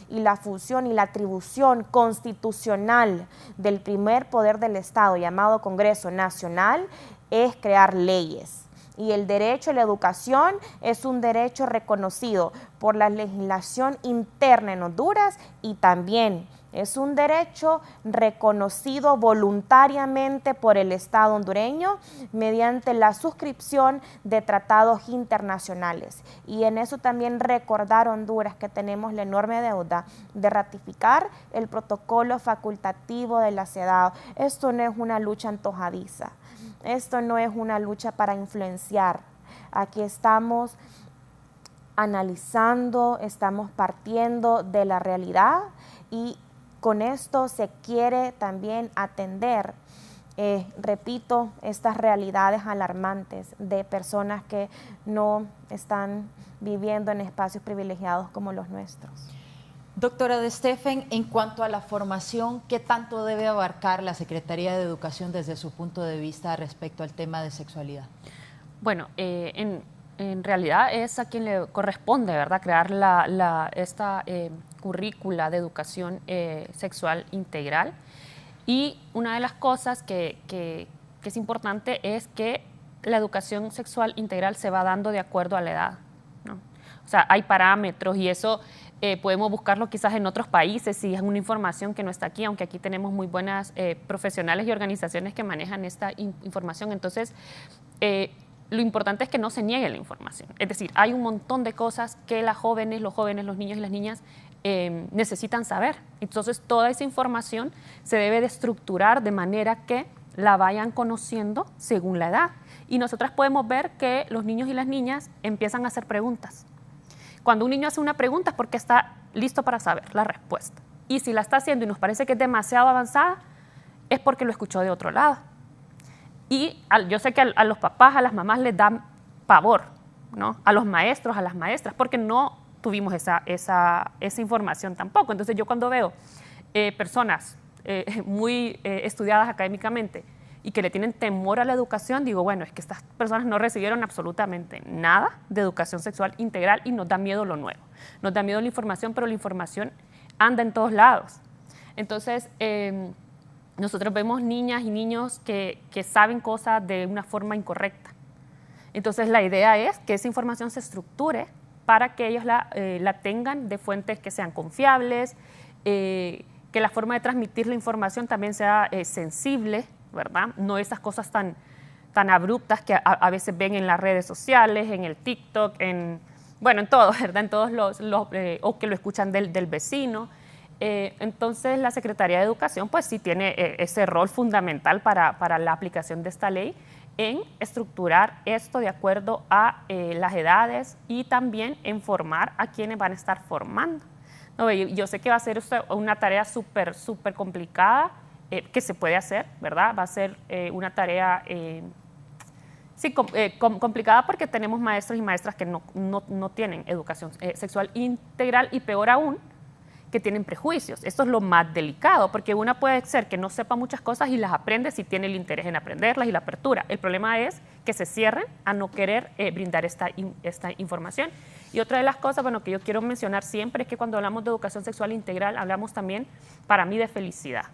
Speaker 4: Y la función y la atribución constitucional del primer poder del Estado, llamado Congreso Nacional, es crear leyes. Y el derecho a la educación es un derecho reconocido por la legislación interna en Honduras y también es un derecho reconocido voluntariamente por el Estado hondureño mediante la suscripción de tratados internacionales. Y en eso también recordar Honduras que tenemos la enorme deuda de ratificar el protocolo facultativo de la CEDAW. Esto no es una lucha antojadiza, esto no es una lucha para influenciar. Aquí estamos analizando, estamos partiendo de la realidad y con esto se quiere también atender, repito, estas realidades alarmantes de personas que no están viviendo en espacios privilegiados como los nuestros.
Speaker 8: Doctora De Stephen, en cuanto a la formación, ¿qué tanto debe abarcar la Secretaría de Educación desde su punto de vista respecto al tema de sexualidad?
Speaker 7: Bueno, en realidad es a quien le corresponde, ¿verdad?, crear esta currícula de educación sexual integral. Y una de las cosas que es importante es que la educación sexual integral se va dando de acuerdo a la edad, ¿no? O sea, hay parámetros y eso podemos buscarlo quizás en otros países si es una información que no está aquí, aunque aquí tenemos muy buenas profesionales y organizaciones que manejan esta información. Entonces, lo importante es que no se niegue la información. Es decir, hay un montón de cosas que los jóvenes, los niños y las niñas necesitan saber. Entonces, toda esa información se debe de estructurar de manera que la vayan conociendo según la edad. Y nosotras podemos ver que los niños y las niñas empiezan a hacer preguntas. Cuando un niño hace una pregunta es porque está listo para saber la respuesta. Y si la está haciendo y nos parece que es demasiado avanzada, es porque lo escuchó de otro lado. Y yo sé que a los papás, a las mamás les da pavor, ¿no? A los maestros, a las maestras, porque no tuvimos esa información tampoco. Entonces yo cuando veo personas muy estudiadas académicamente y que le tienen temor a la educación, digo, bueno, es que estas personas no recibieron absolutamente nada de educación sexual integral y nos da miedo lo nuevo. Nos da miedo la información, pero la información anda en todos lados. Entonces, nosotros vemos niñas y niños que saben cosas de una forma incorrecta. Entonces, la idea es que esa información se estructure para que ellos la tengan de fuentes que sean confiables, que la forma de transmitir la información también sea sensible, ¿verdad? No esas cosas tan abruptas que a veces ven en las redes sociales, en el TikTok, en todo, ¿verdad? En todos o que lo escuchan del vecino. Entonces, la Secretaría de Educación, pues sí tiene ese rol fundamental para la aplicación de esta ley en estructurar esto de acuerdo a las edades y también en formar a quienes van a estar formando. No, yo sé que va a ser una tarea súper complicada, que se puede hacer, ¿verdad? Va a ser una tarea complicada porque tenemos maestros y maestras que no tienen educación sexual integral y peor aún, que tienen prejuicios. Esto es lo más delicado, porque una puede ser que no sepa muchas cosas y las aprende si tiene el interés en aprenderlas y la apertura. El problema es que se cierren a no querer brindar esta información. Y otra de las cosas, bueno, que yo quiero mencionar siempre es que cuando hablamos de educación sexual integral, hablamos también, para mí, de felicidad.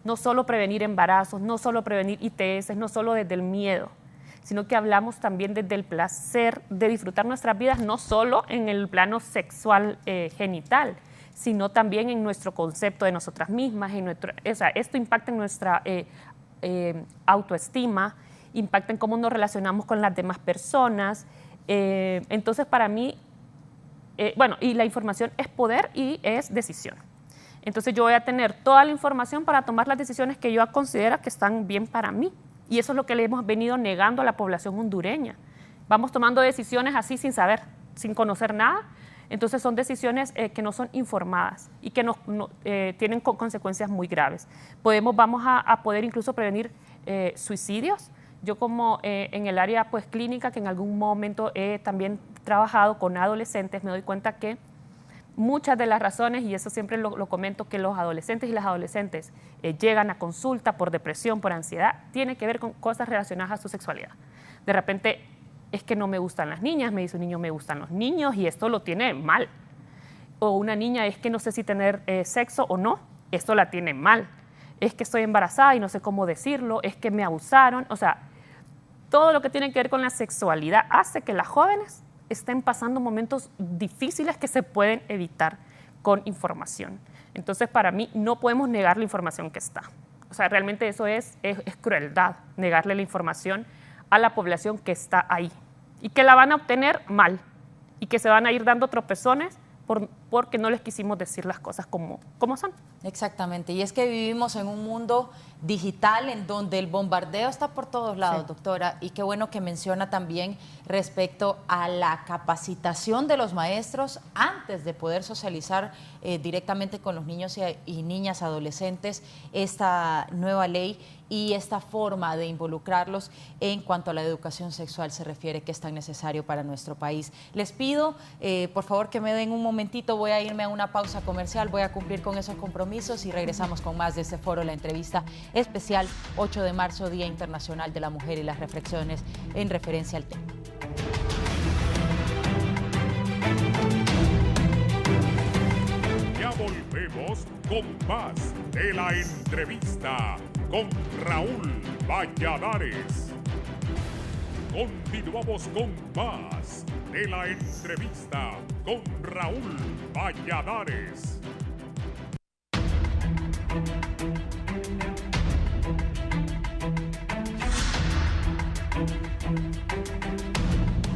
Speaker 7: No solo prevenir embarazos, no solo prevenir ITS, no solo desde el miedo, sino que hablamos también desde el placer de disfrutar nuestras vidas, no solo en el plano sexual genital, sino también en nuestro concepto de nosotras mismas. Esto impacta en nuestra autoestima, impacta en cómo nos relacionamos con las demás personas. Entonces, para mí, y la información es poder y es decisión. Entonces, yo voy a tener toda la información para tomar las decisiones que yo considero que están bien para mí. Y eso es lo que le hemos venido negando a la población hondureña. Vamos tomando decisiones así sin saber, sin conocer nada. Entonces son decisiones que no son informadas y que tienen consecuencias muy graves. Vamos a poder incluso prevenir suicidios. Yo como en el área pues, clínica, que en algún momento he también trabajado con adolescentes, me doy cuenta que muchas de las razones, y eso siempre lo comento, que los adolescentes y las adolescentes llegan a consulta por depresión, por ansiedad, tiene que ver con cosas relacionadas a su sexualidad. De repente, es que no me gustan las niñas, me dice un niño, me gustan los niños, y esto lo tiene mal. O una niña, es que no sé si tener sexo o no, esto la tiene mal. Es que estoy embarazada y no sé cómo decirlo, es que me abusaron. O sea, todo lo que tiene que ver con la sexualidad hace que las jóvenes estén pasando momentos difíciles que se pueden evitar con información. Entonces, para mí, no podemos negar la información que está. O sea, realmente eso es crueldad, negarle la información a la población que está ahí y que la van a obtener mal y que se van a ir dando tropezones porque no les quisimos decir las cosas como son.
Speaker 8: Exactamente, y es que vivimos en un mundo digital en donde el bombardeo está por todos lados, sí, doctora, y qué bueno que menciona también respecto a la capacitación de los maestros antes de poder socializar directamente con los niños y niñas adolescentes esta nueva ley y esta forma de involucrarlos en cuanto a la educación sexual se refiere, que es tan necesario para nuestro país. Les pido, por favor, que me den un momentito, voy a irme a una pausa comercial, voy a cumplir con esos compromisos y regresamos con más de este foro, la entrevista especial 8 de marzo, Día Internacional de la Mujer, y las reflexiones en referencia al tema.
Speaker 1: Ya volvemos con más de la entrevista con Raúl Valladares. Continuamos con más de la entrevista con Raúl Valladares.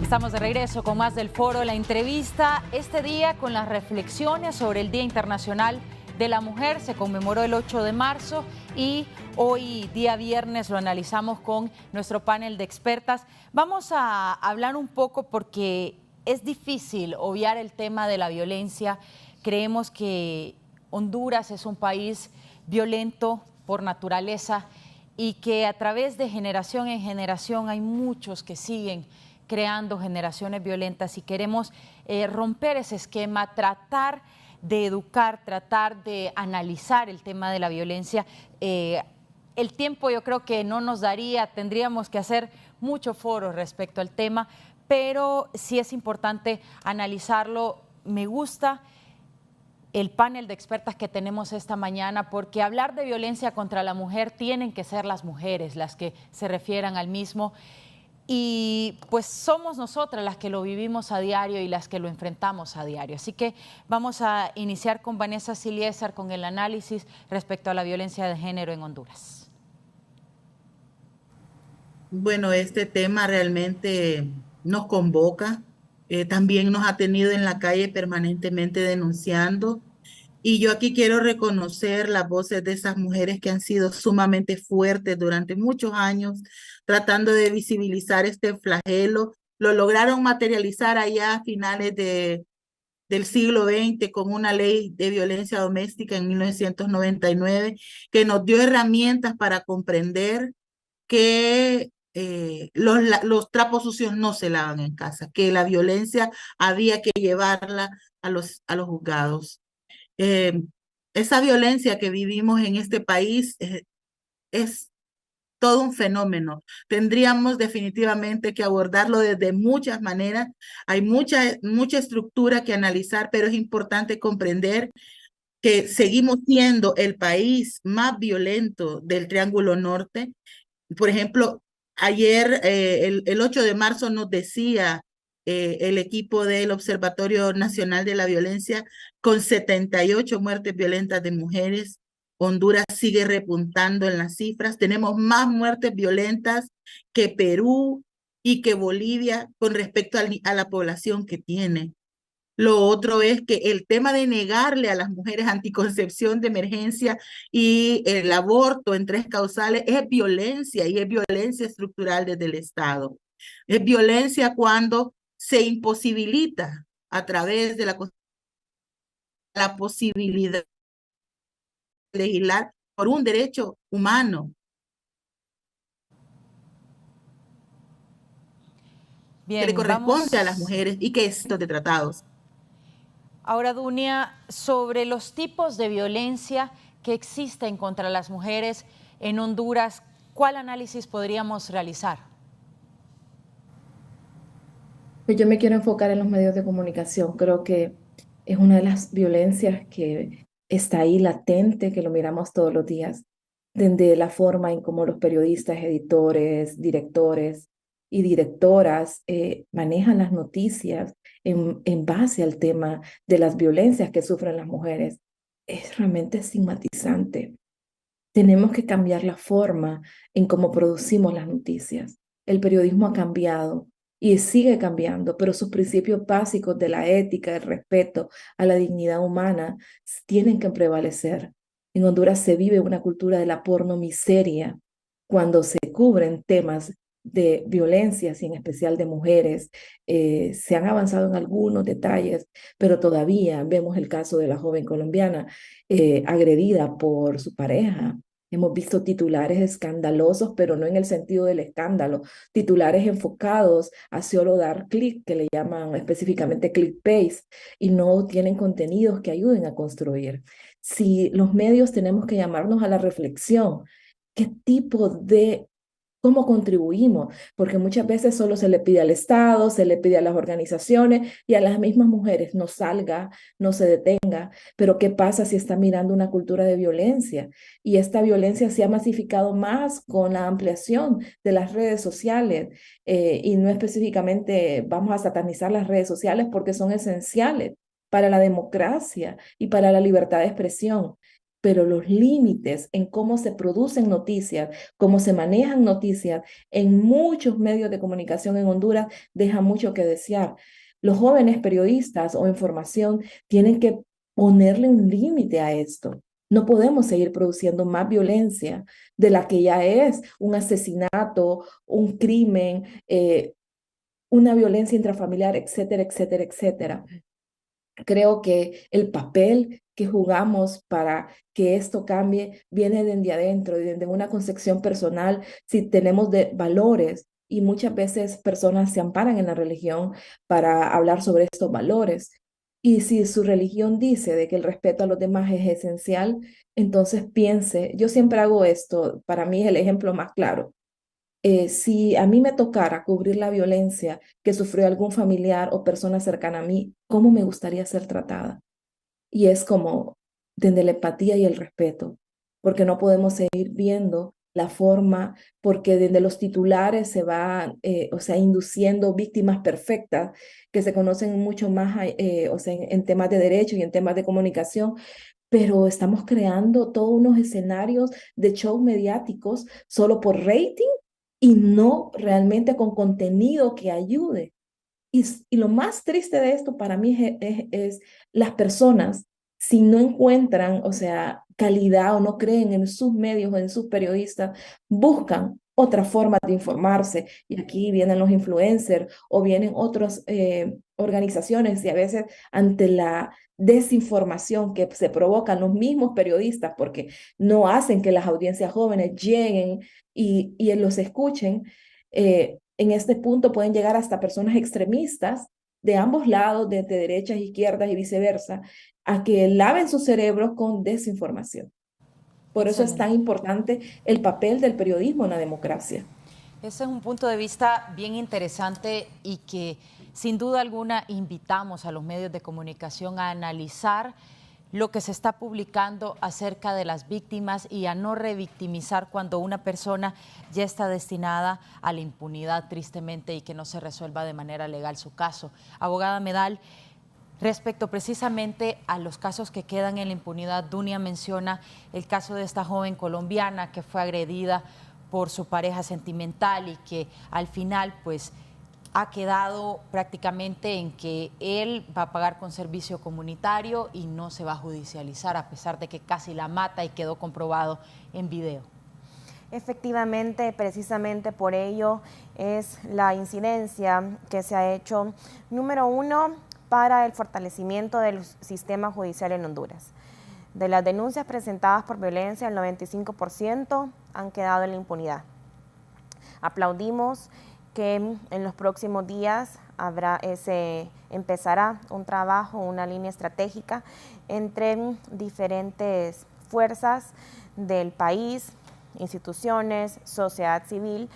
Speaker 8: Estamos de regreso con más del foro, la entrevista, este día con las reflexiones sobre el Día Internacional de la Mujer. Se conmemoró el 8 de marzo y hoy, día viernes, lo analizamos con nuestro panel de expertas. Vamos a hablar un poco porque es difícil obviar el tema de la violencia. Creemos que Honduras es un país violento por naturaleza y que a través de generación en generación hay muchos que siguen creando generaciones violentas y queremos romper ese esquema, tratar de educar, tratar de analizar el tema de la violencia. El tiempo yo creo que no nos daría, tendríamos que hacer mucho foro respecto al tema, pero sí es importante analizarlo. Me gusta el panel de expertas que tenemos esta mañana, porque hablar de violencia contra la mujer tienen que ser las mujeres las que se refieran al mismo. Y pues somos nosotras las que lo vivimos a diario y las que lo enfrentamos a diario. Así que vamos a iniciar con Vanessa Siliesar con el análisis respecto a la violencia de género en Honduras.
Speaker 6: Bueno, este tema realmente nos convoca, también nos ha tenido en la calle permanentemente denunciando. Y yo aquí quiero reconocer las voces de esas mujeres que han sido sumamente fuertes durante muchos años, tratando de visibilizar este flagelo. Lo lograron materializar allá a finales del siglo XX con una ley de violencia doméstica en 1999, que nos dio herramientas para comprender que los trapos sucios no se lavan en casa, que la violencia había que llevarla a los juzgados. Eh, esa violencia que vivimos en este país es todo un fenómeno. Tendríamos definitivamente que abordarlo desde muchas maneras. Hay mucha estructura que analizar, pero es importante comprender que seguimos siendo el país más violento del Triángulo Norte. Por ejemplo, ayer, el 8 de marzo, nos decía el equipo del Observatorio Nacional de la Violencia, con 78 muertes violentas de mujeres, Honduras sigue repuntando en las cifras. Tenemos más muertes violentas que Perú y que Bolivia con respecto a la población que tiene. Lo otro es que el tema de negarle a las mujeres anticoncepción de emergencia y el aborto en 3 causales es violencia, y es violencia estructural desde el Estado. Es violencia cuando se imposibilita a través de la posibilidad de legislar por un derecho humano que le
Speaker 8: Bien,
Speaker 6: corresponde a las
Speaker 8: vamos
Speaker 6: mujeres y que es de tratados.
Speaker 8: ahora, Dunia, sobre los tipos de violencia que existen contra las mujeres en Honduras. ¿Cuál análisis podríamos realizar?
Speaker 5: Pues yo me quiero enfocar en los medios de comunicación. Creo que es una de las violencias que está ahí latente, que lo miramos todos los días, desde la forma en cómo los periodistas, editores, directores y directoras manejan las noticias en base al tema de las violencias que sufren las mujeres. Es realmente estigmatizante. Tenemos que cambiar la forma en cómo producimos las noticias. El periodismo ha cambiado y sigue cambiando, pero sus principios básicos de la ética, el respeto a la dignidad humana tienen que prevalecer. En Honduras se vive una cultura de la pornomiseria cuando se cubren temas de violencias y en especial de mujeres. Se han avanzado en algunos detalles, pero todavía vemos el caso de la joven colombiana agredida por su pareja. Hemos visto titulares escandalosos, pero no en el sentido del escándalo, titulares enfocados a solo dar clic, que le llaman específicamente clickbait, y no tienen contenidos que ayuden a construir. Si los medios tenemos que llamarnos a la reflexión, ¿qué tipo de cómo contribuimos? Porque muchas veces solo se le pide al Estado, se le pide a las organizaciones y a las mismas mujeres, no salga, no se detenga. Pero ¿qué pasa si está mirando una cultura de violencia? Y esta violencia se ha masificado más con la ampliación de las redes sociales. Y no específicamente vamos a satanizar las redes sociales porque son esenciales para la democracia y para la libertad de expresión. Pero los límites en cómo se producen noticias, cómo se manejan noticias en muchos medios de comunicación en Honduras deja mucho que desear. Los jóvenes periodistas o información tienen que ponerle un límite a esto. No podemos seguir produciendo más violencia de la que ya es un asesinato, un crimen, una violencia intrafamiliar, etcétera, etcétera, etcétera. Creo que el papel que jugamos para que esto cambie viene desde adentro, desde una concepción personal, si tenemos de valores, y muchas veces personas se amparan en la religión para hablar sobre estos valores. Y si su religión dice de que el respeto a los demás es esencial, entonces piense, yo siempre hago esto, para mí es el ejemplo más claro. Si a mí me tocara cubrir la violencia que sufrió algún familiar o persona cercana a mí, ¿cómo me gustaría ser tratada? Y es como desde la empatía y el respeto, porque no podemos seguir viendo la forma, porque desde los titulares se va, o sea, induciendo víctimas perfectas que se conocen mucho más, o sea, en temas de derecho y en temas de comunicación, pero estamos creando todos unos escenarios de shows mediáticos solo por rating y no realmente con contenido que ayude. Y lo más triste de esto para mí es las personas, si no encuentran, o sea, calidad o no creen en sus medios o en sus periodistas, buscan otra forma de informarse. Y aquí vienen los influencers o vienen otras organizaciones y a veces ante la desinformación que se provocan los mismos periodistas porque no hacen que las audiencias jóvenes lleguen y los escuchen, en este punto pueden llegar hasta personas extremistas de ambos lados, de derechas, izquierdas y viceversa, a que laven sus cerebros con desinformación. Por eso es tan importante el papel del periodismo en la democracia.
Speaker 8: Ese es un punto de vista bien interesante y que sin duda alguna invitamos a los medios de comunicación a analizar lo que se está publicando acerca de las víctimas y a no revictimizar cuando una persona ya está destinada a la impunidad, tristemente, y que no se resuelva de manera legal su caso. Abogada Medal, respecto precisamente a los casos que quedan en la impunidad, Dunia menciona el caso de esta joven colombiana que fue agredida por su pareja sentimental y que al final pues ha quedado prácticamente en que él va a pagar con servicio comunitario y no se va a judicializar, a pesar de que casi la mata y quedó comprobado en video.
Speaker 4: Efectivamente, precisamente por ello es la incidencia que se ha hecho, número uno, para el fortalecimiento del sistema judicial en Honduras. De las denuncias presentadas por violencia, el 95% han quedado en la impunidad. Aplaudimos que en los próximos días empezará un trabajo, una línea estratégica entre diferentes fuerzas del país, instituciones, sociedad civil,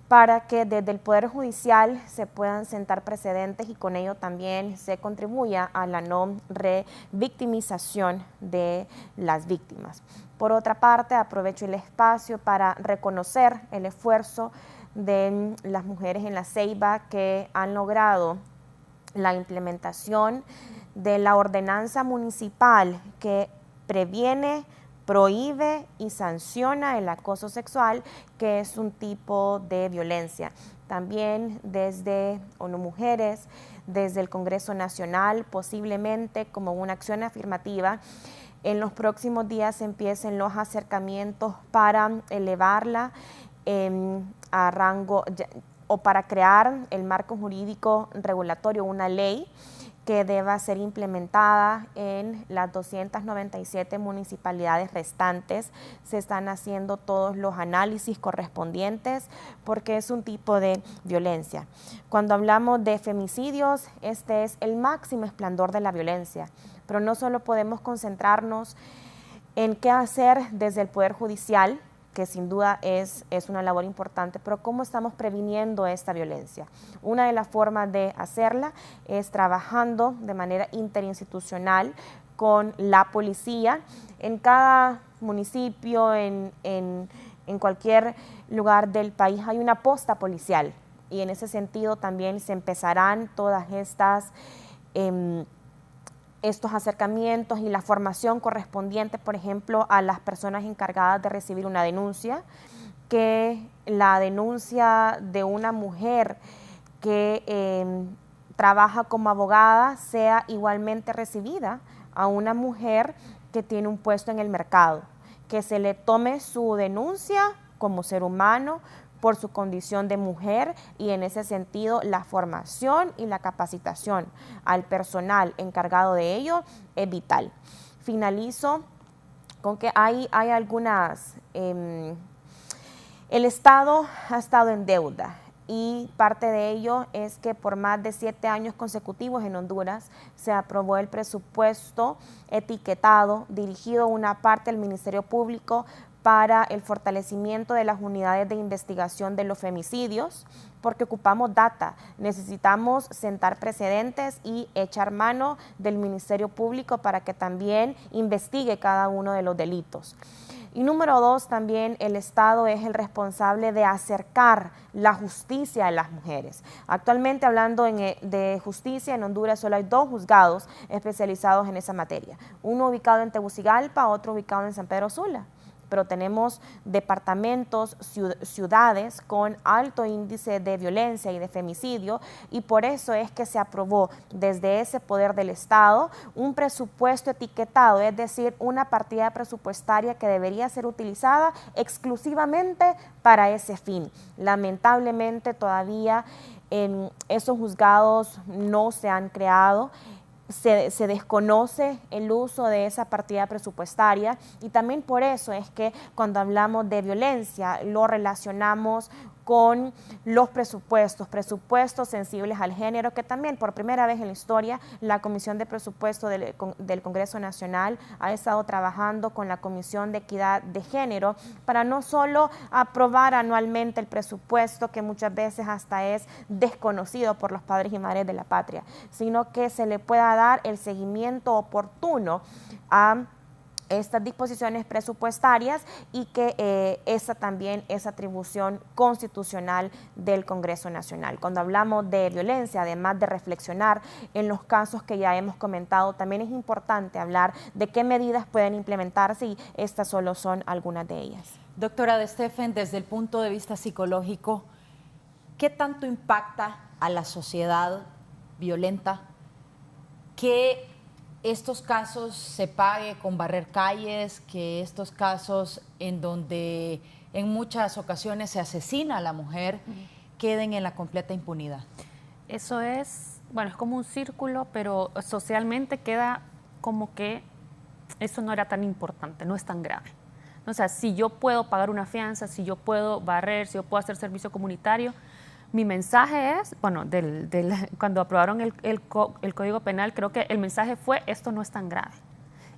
Speaker 4: para que desde el Poder Judicial se puedan sentar precedentes y con ello también se contribuya a la no revictimización de las víctimas. Por otra parte, aprovecho el espacio para reconocer el esfuerzo de las mujeres en La Ceiba que han logrado la implementación de la ordenanza municipal que previene, prohíbe y sanciona el acoso sexual, que es un tipo de violencia. También desde ONU Mujeres, desde el Congreso Nacional, posiblemente como una acción afirmativa, en los próximos días empiecen los acercamientos para elevarla a rango o para crear el marco jurídico regulatorio, una ley que deba ser implementada en las 297 municipalidades restantes. Se están haciendo todos los análisis correspondientes porque es un tipo de violencia. Cuando hablamos de femicidios, este es el máximo esplendor de la violencia, pero no solo podemos concentrarnos en qué hacer desde el Poder Judicial, que sin duda es una labor importante, pero ¿cómo estamos previniendo esta violencia? Una de las formas de hacerla es trabajando de manera interinstitucional con la policía. En cada municipio, en cualquier lugar del país hay una posta policial y en ese sentido también se empezarán todas estos acercamientos y la formación correspondiente, por ejemplo, a las personas encargadas de recibir una denuncia, que la denuncia de una mujer que trabaja como abogada sea igualmente recibida a una mujer que tiene un puesto en el mercado, que se le tome su denuncia como ser humano, por su condición de mujer y en ese sentido la formación y la capacitación al personal encargado de ello es vital. Finalizo con que hay algunas, el Estado ha estado en deuda y parte de ello es que por más de 7 años consecutivos en Honduras se aprobó el presupuesto etiquetado dirigido una parte del Ministerio Público para el fortalecimiento de las unidades de investigación de los femicidios, porque ocupamos data, necesitamos sentar precedentes y echar mano del Ministerio Público para que también investigue cada uno de los delitos. Y número 2, también el Estado es el responsable de acercar la justicia a las mujeres. Actualmente, hablando de justicia, en Honduras solo hay 2 juzgados especializados en esa materia. Uno ubicado en Tegucigalpa, otro ubicado en San Pedro Sula. Pero tenemos departamentos, ciudades con alto índice de violencia y de femicidio y por eso es que se aprobó desde ese poder del Estado un presupuesto etiquetado, es decir, una partida presupuestaria que debería ser utilizada exclusivamente para ese fin. Lamentablemente todavía esos juzgados no se han creado. Se desconoce el uso de esa partida presupuestaria y también por eso es que cuando hablamos de violencia lo relacionamos con los presupuestos sensibles al género, que también por primera vez en la historia la Comisión de Presupuesto del Congreso Nacional ha estado trabajando con la Comisión de Equidad de Género para no solo aprobar anualmente el presupuesto, que muchas veces hasta es desconocido por los padres y madres de la patria, sino que se le pueda dar el seguimiento oportuno a estas disposiciones presupuestarias y que esa también es atribución constitucional del Congreso Nacional. Cuando hablamos de violencia, además de reflexionar en los casos que ya hemos comentado, también es importante hablar de qué medidas pueden implementarse y estas solo son algunas de ellas.
Speaker 8: Doctora De Stephen, desde el punto de vista psicológico, ¿qué tanto impacta a la sociedad violenta que estos casos se pague con barrer calles, que estos casos en donde en muchas ocasiones se asesina a la mujer queden en la completa impunidad?
Speaker 7: Eso es, bueno, es como un círculo, pero socialmente queda como que eso no era tan importante, no es tan grave. O sea, si yo puedo pagar una fianza, si yo puedo barrer, si yo puedo hacer servicio comunitario, mi mensaje es, bueno, cuando aprobaron el Código Penal, creo que el mensaje fue, esto no es tan grave.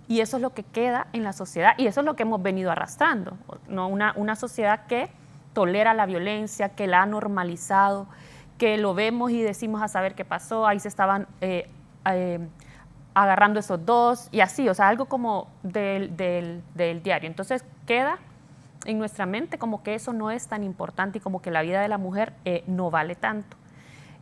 Speaker 7: Y eso es lo que queda en la sociedad y eso es lo que hemos venido arrastrando, ¿no? Una sociedad que tolera la violencia, que la ha normalizado, que lo vemos y decimos a saber qué pasó, ahí se estaban agarrando esos dos y así, o sea, algo como del diario. Entonces queda en nuestra mente como que eso no es tan importante y como que la vida de la mujer no vale tanto.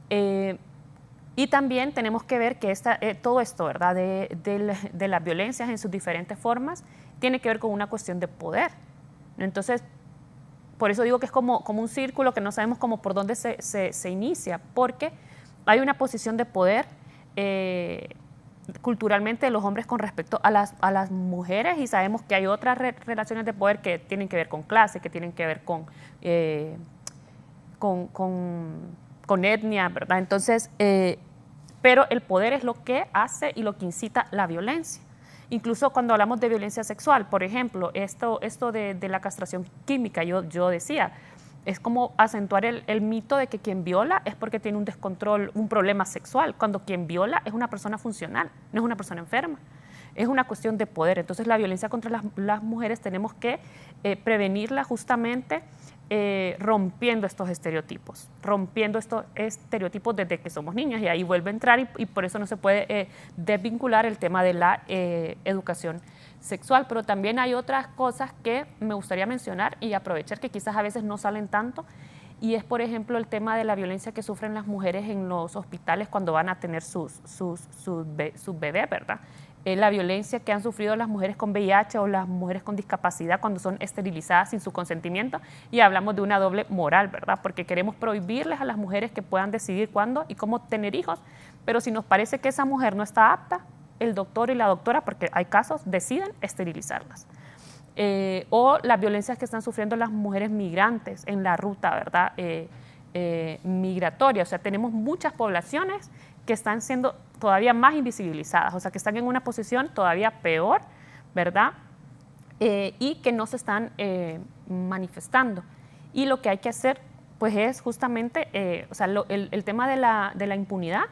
Speaker 7: Y también tenemos que ver que todo esto, ¿verdad?, de las violencias en sus diferentes formas, tiene que ver con una cuestión de poder. Entonces, por eso digo que es como un círculo que no sabemos cómo por dónde se inicia, porque hay una posición de poder culturalmente de los hombres con respecto a las mujeres, y sabemos que hay otras relaciones de poder que tienen que ver con clase, que tienen que ver con etnia, ¿verdad? Entonces, pero el poder es lo que hace y lo que incita la violencia. Incluso cuando hablamos de violencia sexual, por ejemplo, esto de la castración química, yo decía, es como acentuar el mito de que quien viola es porque tiene un descontrol, un problema sexual, cuando quien viola es una persona funcional, no es una persona enferma. Es una cuestión de poder. Entonces la violencia contra las mujeres tenemos que prevenirla justamente rompiendo estos estereotipos desde que somos niñas, y ahí vuelve a entrar y por eso no se puede desvincular el tema de la educación sexual. Pero también hay otras cosas que me gustaría mencionar y aprovechar que quizás a veces no salen tanto, y es por ejemplo el tema de la violencia que sufren las mujeres en los hospitales cuando van a tener sus bebés, ¿verdad? La violencia que han sufrido las mujeres con VIH o las mujeres con discapacidad cuando son esterilizadas sin su consentimiento, y hablamos de una doble moral, ¿verdad? Porque queremos prohibirles a las mujeres que puedan decidir cuándo y cómo tener hijos, pero si nos parece que esa mujer no está apta, el doctor y la doctora, porque hay casos, deciden esterilizarlas. O las violencias que están sufriendo las mujeres migrantes en la ruta, ¿verdad? Migratoria. O sea, tenemos muchas poblaciones que están siendo todavía más invisibilizadas, o sea, que están en una posición todavía peor, ¿verdad? Y que no se están manifestando. Y lo que hay que hacer, pues, es justamente, o sea, el tema de la impunidad,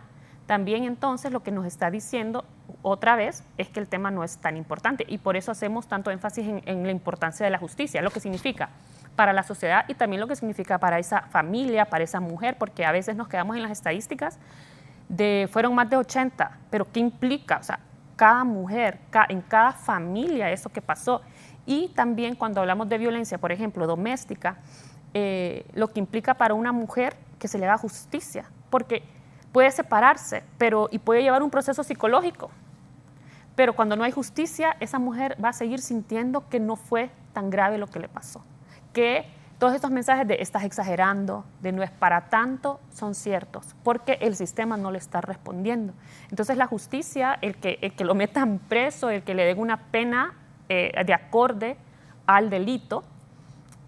Speaker 7: también entonces lo que nos está diciendo otra vez es que el tema no es tan importante, y por eso hacemos tanto énfasis en la importancia de la justicia, lo que significa para la sociedad y también lo que significa para esa familia, para esa mujer, porque a veces nos quedamos en las estadísticas fueron más de 80, pero ¿qué implica? O sea, cada mujer, en cada familia eso que pasó. Y también cuando hablamos de violencia, por ejemplo, doméstica, lo que implica para una mujer que se le haga justicia, porque puede separarse y puede llevar un proceso psicológico, pero cuando no hay justicia, esa mujer va a seguir sintiendo que no fue tan grave lo que le pasó, que todos estos mensajes de estás exagerando, de no es para tanto, son ciertos, porque el sistema no le está respondiendo. Entonces la justicia, el que lo metan preso, el que le den una pena de acorde al delito,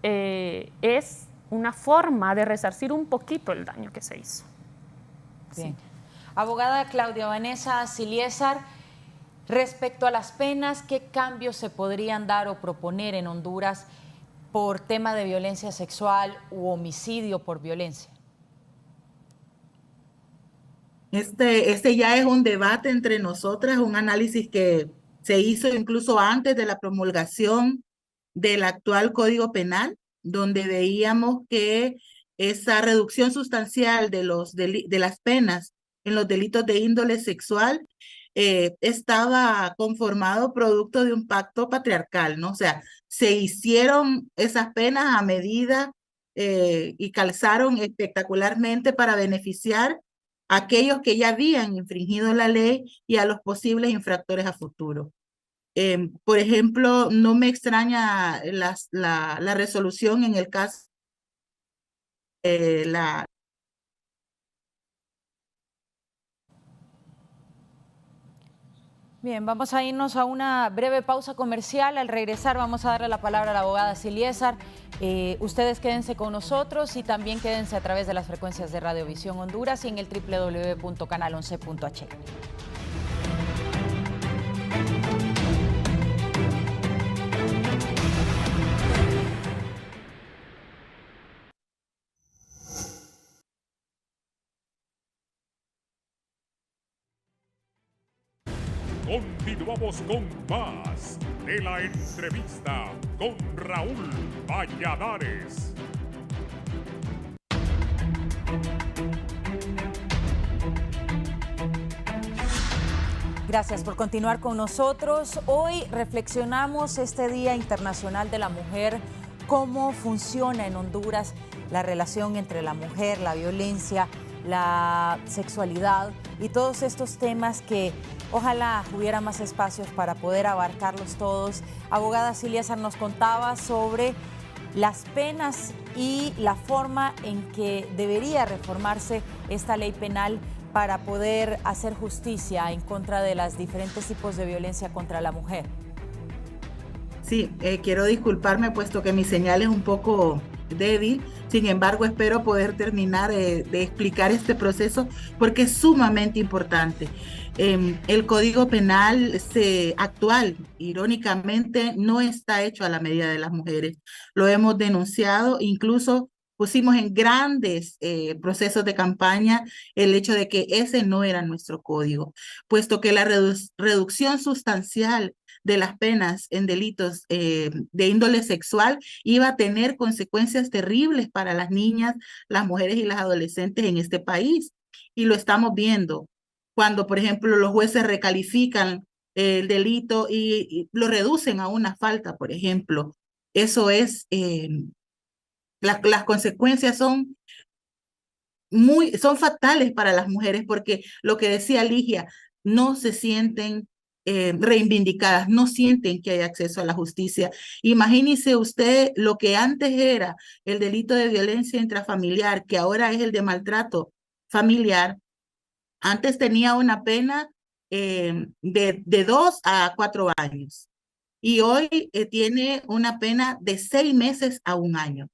Speaker 7: es una forma de resarcir un poquito el daño que se hizo.
Speaker 8: Bien. Sí. Abogada Claudia Vanessa Siliesar, respecto a las penas, ¿qué cambios se podrían dar o proponer en Honduras por tema de violencia sexual u homicidio por violencia?
Speaker 6: Este ya es un debate entre nosotras, un análisis que se hizo incluso antes de la promulgación del actual Código Penal, donde veíamos que esa reducción sustancial de las penas en los delitos de índole sexual estaba conformado producto de un pacto patriarcal, ¿no? O sea, se hicieron esas penas a medida y calzaron espectacularmente para beneficiar a aquellos que ya habían infringido la ley y a los posibles infractores a futuro. Por ejemplo, no me extraña la resolución en el caso de la...
Speaker 8: Bien, vamos a irnos a una breve pausa comercial. Al regresar vamos a darle la palabra a la abogada Siliesar. Ustedes quédense con nosotros y también quédense a través de las frecuencias de Radiovisión Honduras y en el www.canal11.h.
Speaker 1: Continuamos con más de la entrevista con Raúl Valladares.
Speaker 3: Gracias por continuar con nosotros. Hoy reflexionamos este Día Internacional de la Mujer, cómo funciona en Honduras la relación entre la mujer, la violencia, la sexualidad y todos estos temas que ojalá hubiera más espacios para poder abarcarlos todos. Abogada Siliesar nos contaba sobre las penas y la forma en que debería reformarse esta ley penal para poder hacer justicia en contra de los diferentes tipos de violencia contra la mujer.
Speaker 6: Sí, quiero disculparme puesto que mi señal es un poco débil. Sin embargo, espero poder terminar de explicar este proceso porque es sumamente importante. El Código Penal actual, irónicamente, no está hecho a la medida de las mujeres. Lo hemos denunciado, incluso pusimos en grandes procesos de campaña el hecho de que ese no era nuestro código, puesto que la reducción sustancial de las penas en delitos de índole sexual iba a tener consecuencias terribles para las niñas, las mujeres y las adolescentes en este país. Y lo estamos viendo cuando, por ejemplo, los jueces recalifican el delito y lo reducen a una falta, por ejemplo. Eso es, las consecuencias son fatales para las mujeres porque lo que decía Ligia, no se sienten reivindicadas, no sienten que hay acceso a la justicia. Imagínese usted lo que antes era el delito de violencia intrafamiliar, que ahora es el de maltrato familiar. Antes tenía una pena de 2 a 4 años y hoy tiene una pena de 6 meses a 1 año.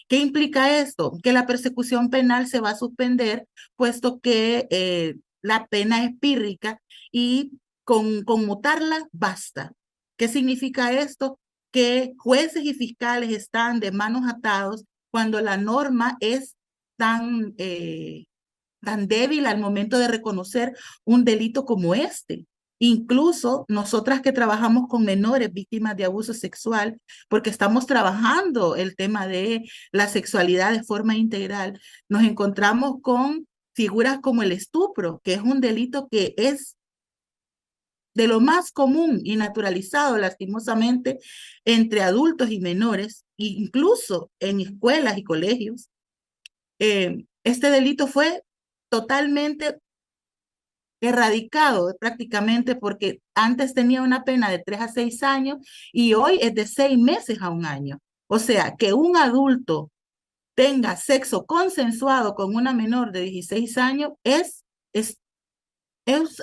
Speaker 6: ¿Qué implica esto? Que la persecución penal se va a suspender, puesto que la pena es pírrica y con mutarla basta. ¿Qué significa esto? Que jueces y fiscales están de manos atados cuando la norma es tan débil al momento de reconocer un delito como este. Incluso nosotras que trabajamos con menores víctimas de abuso sexual, porque estamos trabajando el tema de la sexualidad de forma integral, nos encontramos con figuras como el estupro, que es un delito que es de lo más común y naturalizado, lastimosamente, entre adultos y menores, incluso en escuelas y colegios. Este delito fue totalmente erradicado prácticamente porque antes tenía una pena de 3 a 6 años y hoy es de 6 meses a 1 año. O sea, que un adulto tenga sexo consensuado con una menor de 16 años es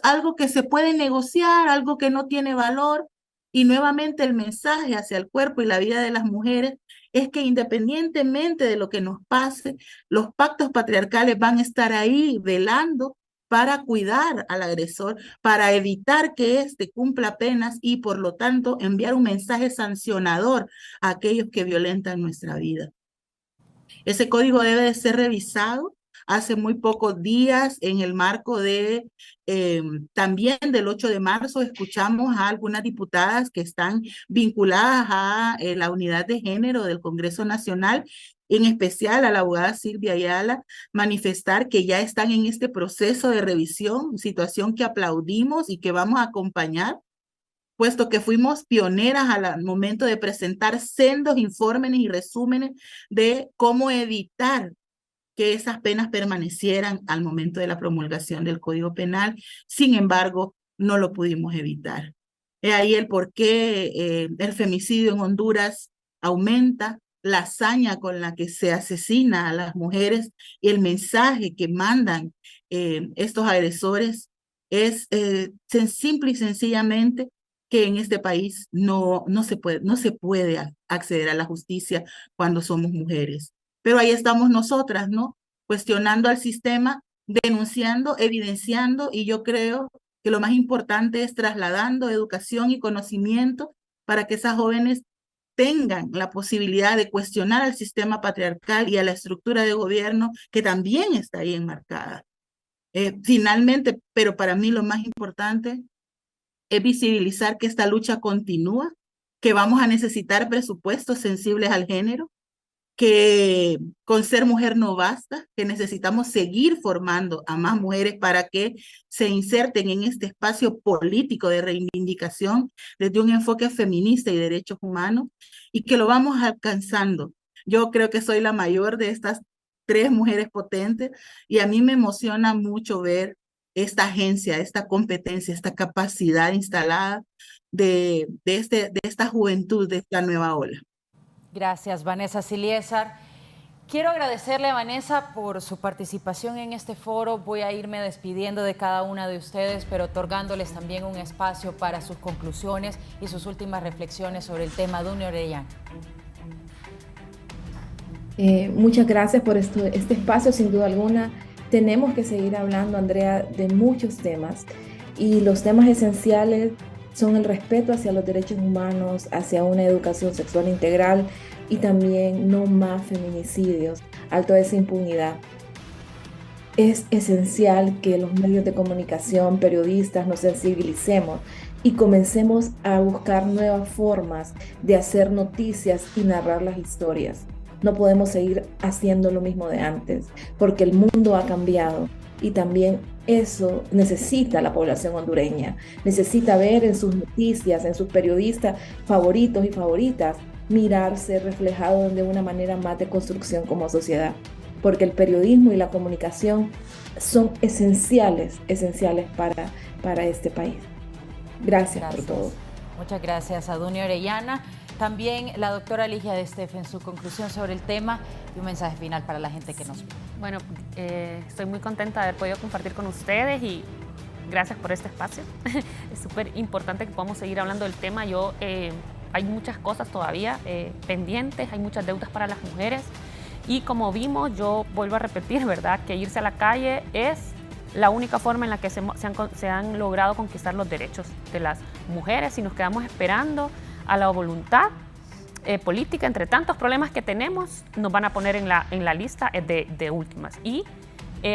Speaker 6: algo que se puede negociar, algo que no tiene valor. Y nuevamente el mensaje hacia el cuerpo y la vida de las mujeres es que independientemente de lo que nos pase, los pactos patriarcales van a estar ahí velando para cuidar al agresor, para evitar que éste cumpla penas y por lo tanto enviar un mensaje sancionador a aquellos que violentan nuestra vida. Ese código debe de ser revisado. Hace muy pocos días, en el marco de también del 8 de marzo, escuchamos a algunas diputadas que están vinculadas a la unidad de género del Congreso Nacional, en especial a la abogada Silvia Ayala, manifestar que ya están en este proceso de revisión, situación que aplaudimos y que vamos a acompañar, puesto que fuimos pioneras al momento de presentar sendos informes y resúmenes de cómo evitar que esas penas permanecieran al momento de la promulgación del Código Penal. Sin embargo, no lo pudimos evitar. Es ahí el por qué el femicidio en Honduras aumenta, la hazaña con la que se asesina a las mujeres y el mensaje que mandan estos agresores es simple y sencillamente que en este país no se puede acceder a la justicia cuando somos mujeres. Pero ahí estamos nosotras, ¿no? Cuestionando al sistema, denunciando, evidenciando, y yo creo que lo más importante es trasladando educación y conocimiento para que esas jóvenes tengan la posibilidad de cuestionar al sistema patriarcal y a la estructura de gobierno que también está ahí enmarcada. Finalmente, pero para mí lo más importante es visibilizar que esta lucha continúa, que vamos a necesitar presupuestos sensibles al género, que con ser mujer no basta, que necesitamos seguir formando a más mujeres para que se inserten en este espacio político de reivindicación desde un enfoque feminista y derechos humanos, y que lo vamos alcanzando. Yo creo que soy la mayor de estas 3 mujeres potentes y a mí me emociona mucho ver esta agencia, esta competencia, esta capacidad instalada de esta juventud, de esta nueva ola.
Speaker 8: Gracias, Vanessa Siliesar. Quiero agradecerle a Vanessa por su participación en este foro. Voy a irme despidiendo de cada una de ustedes, pero otorgándoles también un espacio para sus conclusiones y sus últimas reflexiones sobre el tema. Adunia Orellana.
Speaker 5: Muchas gracias por este espacio, sin duda alguna. Tenemos que seguir hablando, Andrea, de muchos temas, y los temas esenciales son el respeto hacia los derechos humanos, hacia una educación sexual integral y también no más feminicidios, alto a esa impunidad. Es esencial que los medios de comunicación, periodistas, nos sensibilicemos y comencemos a buscar nuevas formas de hacer noticias y narrar las historias. No podemos seguir haciendo lo mismo de antes, porque el mundo ha cambiado y también eso necesita la población hondureña. Necesita ver en sus noticias, en sus periodistas favoritos y favoritas, mirarse reflejado de una manera más de construcción como sociedad. Porque el periodismo y la comunicación son esenciales para este país. Gracias por todo.
Speaker 8: Muchas gracias, Adunia Orellana. También la doctora Ligia de Steph en su conclusión sobre el tema y un mensaje final para la gente que nos ve.
Speaker 7: Bueno, estoy muy contenta de haber podido compartir con ustedes y gracias por este espacio. Es súper importante que podamos seguir hablando del tema. Hay muchas cosas todavía pendientes, hay muchas deudas para las mujeres y como vimos, yo vuelvo a repetir, ¿verdad?, que irse a la calle es la única forma en la que se han logrado conquistar los derechos de las mujeres. Si nos quedamos esperando a la voluntad política, entre tantos problemas que tenemos, nos van a poner en la lista de últimas. Y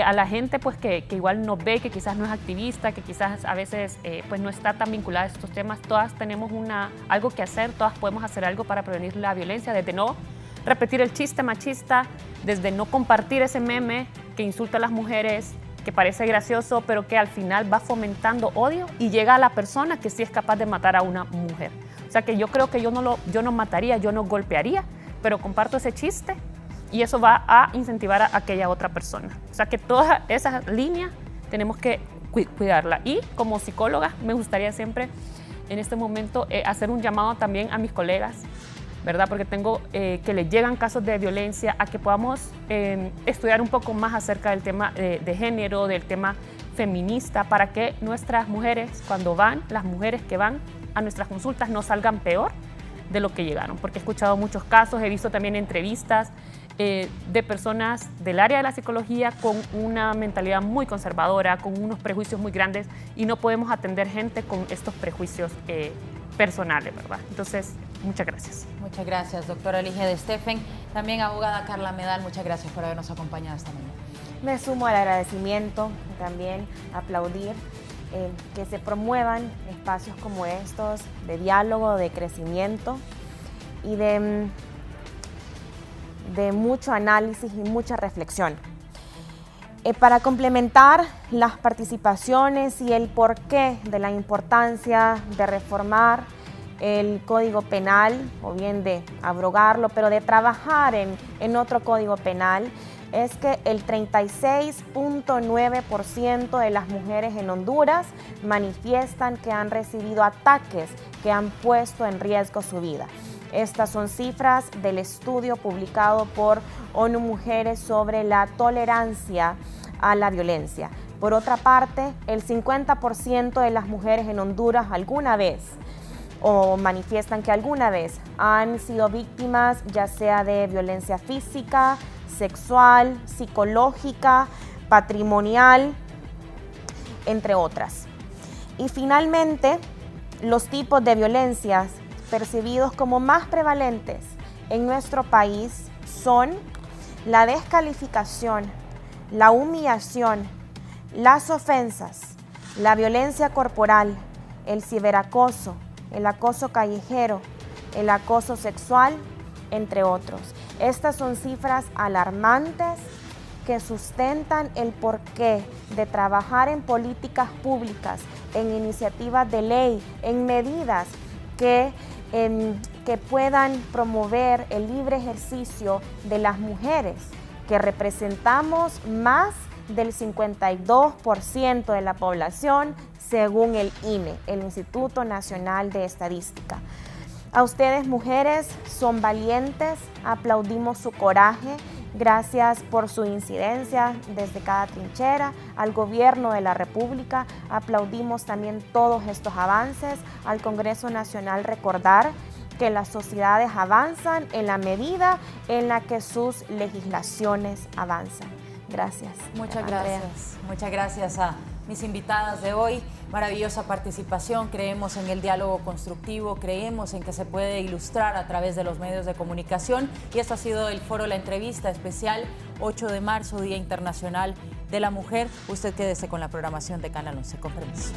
Speaker 7: a la gente pues que igual nos ve, que quizás no es activista, que quizás a veces pues no está tan vinculada a estos temas, todas tenemos algo que hacer, todas podemos hacer algo para prevenir la violencia, desde no repetir el chiste machista, desde no compartir ese meme que insulta a las mujeres, que parece gracioso, pero que al final va fomentando odio y llega a la persona que sí es capaz de matar a una mujer. O sea que yo creo que yo no mataría, yo no golpearía, pero comparto ese chiste y eso va a incentivar a aquella otra persona. O sea que toda esa línea tenemos que cuidarla. Y como psicóloga me gustaría siempre en este momento hacer un llamado también a mis colegas, ¿verdad? Porque tengo que les llegan casos de violencia, a que podamos estudiar un poco más acerca del tema de género, del tema feminista, para que nuestras mujeres, las mujeres que van a nuestras consultas, no salgan peor de lo que llegaron. Porque he escuchado muchos casos, he visto también entrevistas de personas del área de la psicología con una mentalidad muy conservadora, con unos prejuicios muy grandes, y no podemos atender gente con estos prejuicios personales, ¿verdad? Entonces, muchas gracias.
Speaker 8: Muchas gracias, doctora Ligia de Steffen. También abogada Carla Medal, muchas gracias por habernos acompañado esta mañana.
Speaker 4: Me sumo al agradecimiento, también aplaudir que se promuevan espacios como estos de diálogo, de crecimiento y de mucho análisis y mucha reflexión. Para complementar las participaciones y el porqué de la importancia de reformar el Código Penal, o bien de abrogarlo, pero de trabajar en otro Código Penal, es que el 36.9% de las mujeres en Honduras manifiestan que han recibido ataques que han puesto en riesgo su vida. Estas son cifras del estudio publicado por ONU Mujeres sobre la tolerancia a la violencia. Por otra parte, el 50% de las mujeres en Honduras alguna vez o manifiestan que alguna vez han sido víctimas ya sea de violencia física, sexual, psicológica, patrimonial, entre otras. Y finalmente, los tipos de violencias percibidos como más prevalentes en nuestro país son la descalificación, la humillación, las ofensas, la violencia corporal, el ciberacoso, el acoso callejero, el acoso sexual, entre otros. Estas son cifras alarmantes que sustentan el porqué de trabajar en políticas públicas, en iniciativas de ley, en medidas que puedan promover el libre ejercicio de las mujeres, que representamos más del 52% de la población, según el INE, el Instituto Nacional de Estadística. A ustedes, mujeres, son valientes, aplaudimos su coraje, gracias por su incidencia desde cada trinchera. Al Gobierno de la República aplaudimos también todos estos avances. Al Congreso Nacional recordar que las sociedades avanzan en la medida en la que sus legislaciones avanzan. Gracias.
Speaker 8: Muchas gracias. Muchas gracias a mis invitadas de hoy. Maravillosa participación. Creemos en el diálogo constructivo, creemos en que se puede ilustrar a través de los medios de comunicación. Y esto ha sido el foro La Entrevista especial 8 de marzo, Día Internacional de la Mujer. Usted quédese con la programación de Canal 11. Con permiso.